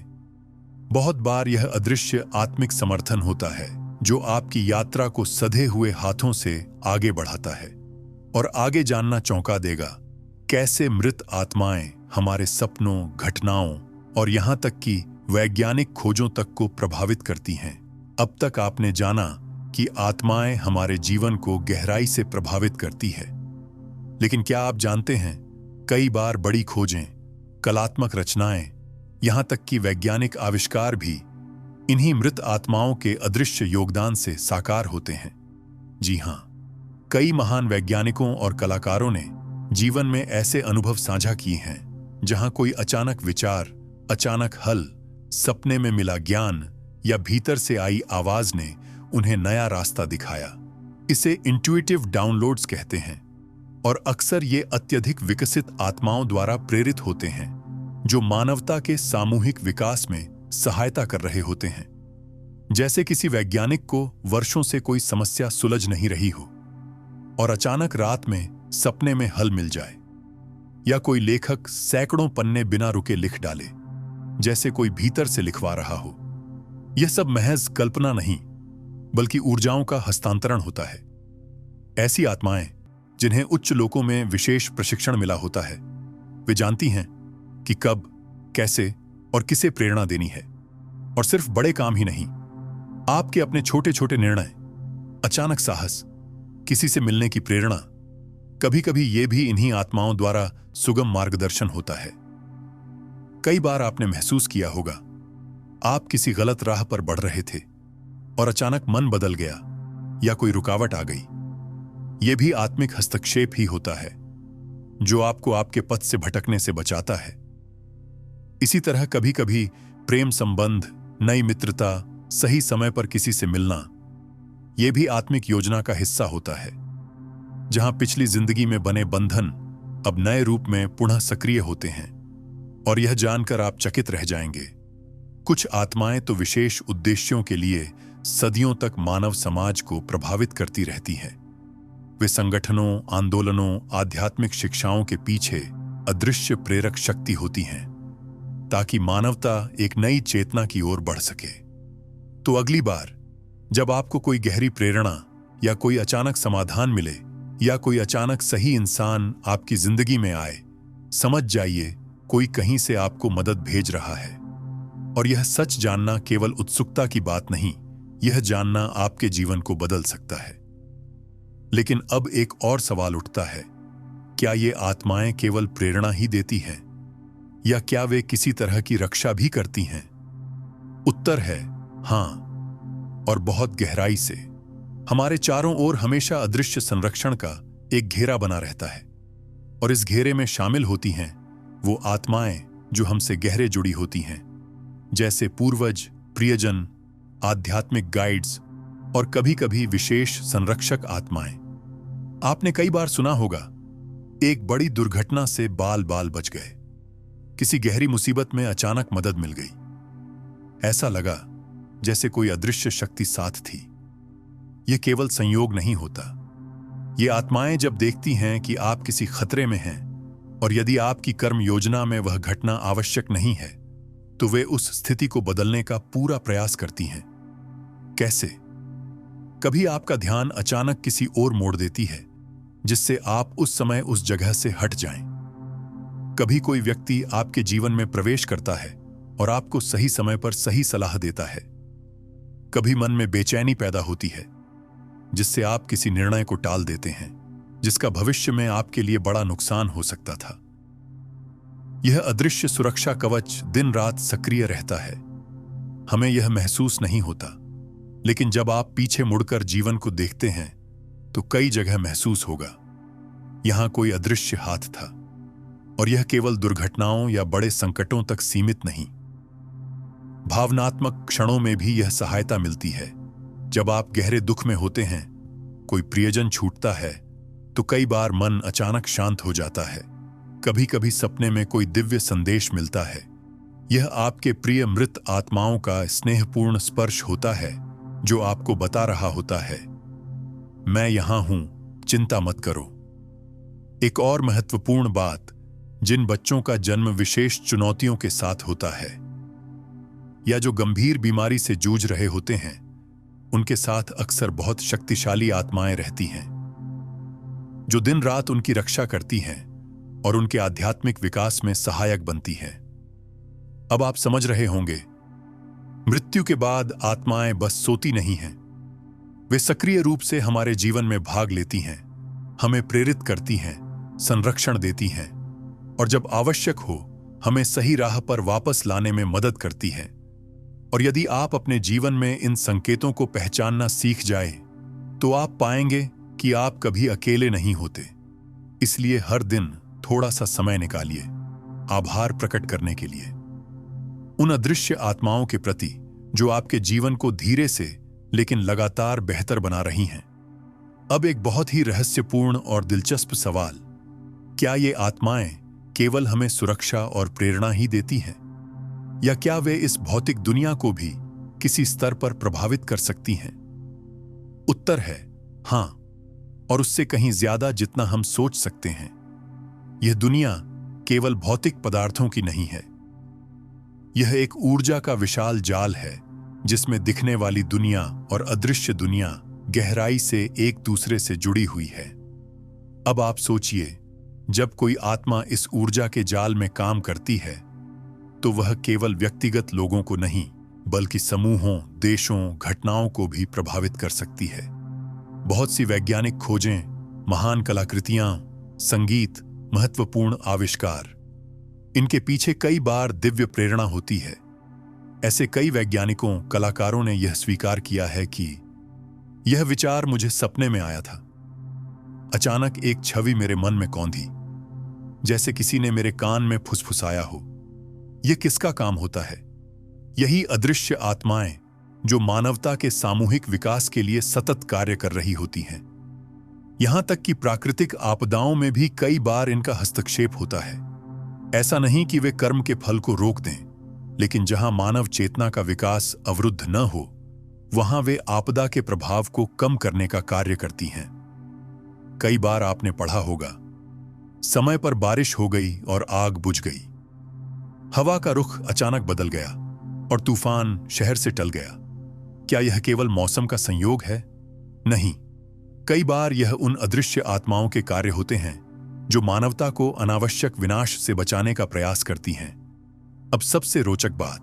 बहुत बार यह अदृश्य आत्मिक समर्थन होता है जो आपकी यात्रा को सधे हुए हाथों से आगे बढ़ाता है। और आगे जानना चौंका देगा, कैसे मृत आत्माएं हमारे सपनों, घटनाओं और यहां तक कि वैज्ञानिक खोजों तक को प्रभावित करती हैं। अब तक आपने जाना कि आत्माएं हमारे जीवन को गहराई से प्रभावित करती है, लेकिन क्या आप जानते हैं, कई बार बड़ी खोजें, कलात्मक रचनाएं, यहां तक कि वैज्ञानिक आविष्कार भी इन्हीं मृत आत्माओं के अदृश्य योगदान से साकार होते हैं। जी हां, कई महान वैज्ञानिकों और कलाकारों ने जीवन में ऐसे अनुभव साझा किए हैं जहां कोई अचानक विचार, अचानक हल, सपने में मिला ज्ञान या भीतर से आई आवाज ने उन्हें नया रास्ता दिखाया। इसे इंट्यूटिव डाउनलोड्स कहते हैं, और अक्सर ये अत्यधिक विकसित आत्माओं द्वारा प्रेरित होते हैं जो मानवता के सामूहिक विकास में सहायता कर रहे होते हैं। जैसे किसी वैज्ञानिक को वर्षों से कोई समस्या सुलझ नहीं रही हो और अचानक रात में सपने में हल मिल जाए, या कोई लेखक सैकड़ों पन्ने बिना रुके लिख डाले, जैसे कोई भीतर से लिखवा रहा हो। यह सब महज कल्पना नहीं, बल्कि ऊर्जाओं का हस्तांतरण होता है। ऐसी आत्माएं जिन्हें उच्च लोकों में विशेष प्रशिक्षण मिला होता है, वे जानती हैं कि कब, कैसे और किसे प्रेरणा देनी है। और सिर्फ बड़े काम ही नहीं, आपके अपने छोटे छोटे निर्णय, अचानक साहस, किसी से मिलने की प्रेरणा, कभी कभी ये भी इन्हीं आत्माओं द्वारा सुगम मार्गदर्शन होता है। कई बार आपने महसूस किया होगा, आप किसी गलत राह पर बढ़ रहे थे और अचानक मन बदल गया या कोई रुकावट आ गई। यह भी आत्मिक हस्तक्षेप ही होता है जो आपको आपके पथ से भटकने से बचाता है। इसी तरह कभी कभी प्रेम संबंध, नई मित्रता, सही समय पर किसी से मिलना, यह भी आत्मिक योजना का हिस्सा होता है, जहां पिछली जिंदगी में बने बंधन अब नए रूप में पुनः सक्रिय होते हैं। और यह जानकर आप चकित रह जाएंगे, कुछ आत्माएं तो विशेष उद्देश्यों के लिए सदियों तक मानव समाज को प्रभावित करती रहती हैं। वे संगठनों, आंदोलनों, आध्यात्मिक शिक्षाओं के पीछे अदृश्य प्रेरक शक्ति होती हैं, ताकि मानवता एक नई चेतना की ओर बढ़ सके। तो अगली बार जब आपको कोई गहरी प्रेरणा या कोई अचानक समाधान मिले या कोई अचानक सही इंसान आपकी जिंदगी में आए, समझ जाइए कोई कहीं से आपको मदद भेज रहा है। और यह सच जानना केवल उत्सुकता की बात नहीं, यह जानना आपके जीवन को बदल सकता है। लेकिन अब एक और सवाल उठता है, क्या ये आत्माएं केवल प्रेरणा ही देती हैं या क्या वे किसी तरह की रक्षा भी करती हैं? उत्तर है हां, और बहुत गहराई से। हमारे चारों ओर हमेशा अदृश्य संरक्षण का एक घेरा बना रहता है, और इस घेरे में शामिल होती हैं वो आत्माएं जो हमसे गहरे जुड़ी होती हैं, जैसे पूर्वज, प्रियजन, आध्यात्मिक गाइड्स और कभी-कभी विशेष संरक्षक आत्माएं। आपने कई बार सुना होगा, एक बड़ी दुर्घटना से बाल बाल बच गए, किसी गहरी मुसीबत में अचानक मदद मिल गई। ऐसा लगा जैसे कोई अदृश्य शक्ति साथ थी। यह केवल संयोग नहीं होता। ये आत्माएं जब देखती हैं कि आप किसी खतरे में हैं और यदि आपकी कर्म योजना में वह घटना आवश्यक नहीं है, तो वे उस स्थिति को बदलने का पूरा प्रयास करती हैं। कैसे? कभी आपका ध्यान अचानक किसी और मोड़ देती है, जिससे आप उस समय उस जगह से हट जाएं। कभी कोई व्यक्ति आपके जीवन में प्रवेश करता है और आपको सही समय पर सही सलाह देता है। कभी मन में बेचैनी पैदा होती है, जिससे आप किसी निर्णय को टाल देते हैं, जिसका भविष्य में आपके लिए बड़ा नुकसान हो सकता था। यह अदृश्य सुरक्षा कवच दिन रात सक्रिय रहता है। हमें यह महसूस नहीं होता, लेकिन जब आप पीछे मुड़कर जीवन को देखते हैं तो कई जगह महसूस होगा, यहां कोई अदृश्य हाथ था। और यह केवल दुर्घटनाओं या बड़े संकटों तक सीमित नहीं, भावनात्मक क्षणों में भी यह सहायता मिलती है। जब आप गहरे दुख में होते हैं, कोई प्रियजन छूटता है, तो कई बार मन अचानक शांत हो जाता है। कभी कभी सपने में कोई दिव्य संदेश मिलता है। यह आपके प्रिय मृत आत्माओं का स्नेहपूर्ण स्पर्श होता है, जो आपको बता रहा होता है, मैं यहां हूं, चिंता मत करो। एक और महत्वपूर्ण बात, जिन बच्चों का जन्म विशेष चुनौतियों के साथ होता है या जो गंभीर बीमारी से जूझ रहे होते हैं, उनके साथ अक्सर बहुत शक्तिशाली आत्माएं रहती हैं, जो दिन रात उनकी रक्षा करती हैं और उनके आध्यात्मिक विकास में सहायक बनती हैं। अब आप समझ रहे होंगे, मृत्यु के बाद आत्माएं बस सोती नहीं हैं, वे सक्रिय रूप से हमारे जीवन में भाग लेती हैं, हमें प्रेरित करती हैं, संरक्षण देती हैं और जब आवश्यक हो हमें सही राह पर वापस लाने में मदद करती हैं। और यदि आप अपने जीवन में इन संकेतों को पहचानना सीख जाए, तो आप पाएंगे कि आप कभी अकेले नहीं होते। इसलिए हर दिन थोड़ा सा समय निकालिए आभार प्रकट करने के लिए उन अदृश्य आत्माओं के प्रति जो आपके जीवन को धीरे से लेकिन लगातार बेहतर बना रही हैं। अब एक बहुत ही रहस्यपूर्ण और दिलचस्प सवाल, क्या ये आत्माएं केवल हमें सुरक्षा और प्रेरणा ही देती हैं, या क्या वे इस भौतिक दुनिया को भी किसी स्तर पर प्रभावित कर सकती हैं? उत्तर है हां, और उससे कहीं ज्यादा जितना हम सोच सकते हैं। यह दुनिया केवल भौतिक पदार्थों की नहीं है, यह एक ऊर्जा का विशाल जाल है, जिसमें दिखने वाली दुनिया और अदृश्य दुनिया गहराई से एक दूसरे से जुड़ी हुई है। अब आप सोचिए, जब कोई आत्मा इस ऊर्जा के जाल में काम करती है, तो वह केवल व्यक्तिगत लोगों को नहीं, बल्कि समूहों, देशों, घटनाओं को भी प्रभावित कर सकती है। बहुत सी वैज्ञानिक खोजें, महान कलाकृतियां, संगीत, महत्वपूर्ण आविष्कार, इनके पीछे कई बार दिव्य प्रेरणा होती है। ऐसे कई वैज्ञानिकों, कलाकारों ने यह स्वीकार किया है कि यह विचार मुझे सपने में आया था, अचानक एक छवि मेरे मन में कौंधी, जैसे किसी ने मेरे कान में फुसफुसाया हो। यह किसका काम होता है? यही अदृश्य आत्माएं जो मानवता के सामूहिक विकास के लिए सतत कार्य कर रही होती हैं। यहां तक कि प्राकृतिक आपदाओं में भी कई बार इनका हस्तक्षेप होता है। ऐसा नहीं कि वे कर्म के फल को रोक दें, लेकिन जहां मानव चेतना का विकास अवरुद्ध न हो, वहां वे आपदा के प्रभाव को कम करने का कार्य करती हैं। कई बार आपने पढ़ा होगा, समय पर बारिश हो गई और आग बुझ गई। हवा का रुख अचानक बदल गया और तूफान शहर से टल गया। क्या यह केवल मौसम का संयोग है? नहीं, कई बार यह उन अदृश्य आत्माओं के कार्य होते हैं जो मानवता को अनावश्यक विनाश से बचाने का प्रयास करती हैं। अब सबसे रोचक बात,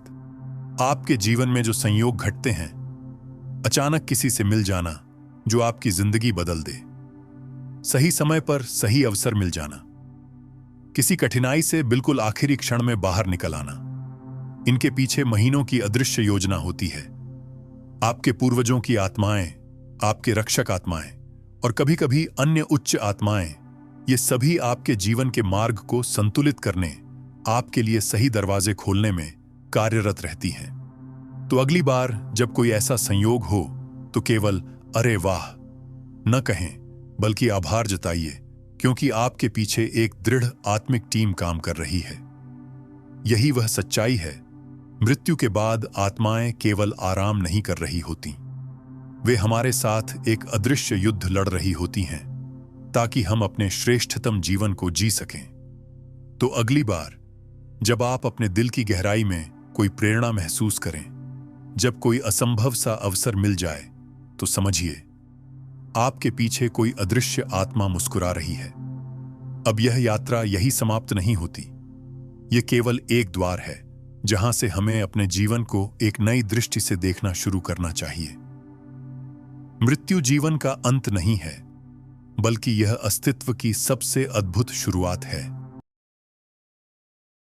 आपके जीवन में जो संयोग घटते हैं, अचानक किसी से मिल जाना जो आपकी जिंदगी बदल दे, सही समय पर सही अवसर मिल जाना, किसी कठिनाई से बिल्कुल आखिरी क्षण में बाहर निकल आना, इनके पीछे महीनों की अदृश्य योजना होती है। आपके पूर्वजों की आत्माएं, आपके रक्षक आत्माएं और कभी-कभी अन्य उच्च आत्माएं, ये सभी आपके जीवन के मार्ग को संतुलित करने, आपके लिए सही दरवाजे खोलने में कार्यरत रहती हैं। तो अगली बार जब कोई ऐसा संयोग हो तो केवल अरे वाह न कहें, बल्कि आभार जताइए, क्योंकि आपके पीछे एक दृढ़ आत्मिक टीम काम कर रही है। यही वह सच्चाई है, मृत्यु के बाद आत्माएं केवल आराम नहीं कर रही होती, वे हमारे साथ एक अदृश्य युद्ध लड़ रही होती हैं ताकि हम अपने श्रेष्ठतम जीवन को जी सकें। तो अगली बार जब आप अपने दिल की गहराई में कोई प्रेरणा महसूस करें, जब कोई असंभव सा अवसर मिल जाए, तो समझिए आपके पीछे कोई अदृश्य आत्मा मुस्कुरा रही है। अब यह यात्रा यही समाप्त नहीं होती, यह केवल एक द्वार है जहां से हमें अपने जीवन को एक नई दृष्टि से देखना शुरू करना चाहिए। मृत्यु जीवन का अंत नहीं है, बल्कि यह अस्तित्व की सबसे अद्भुत शुरुआत है।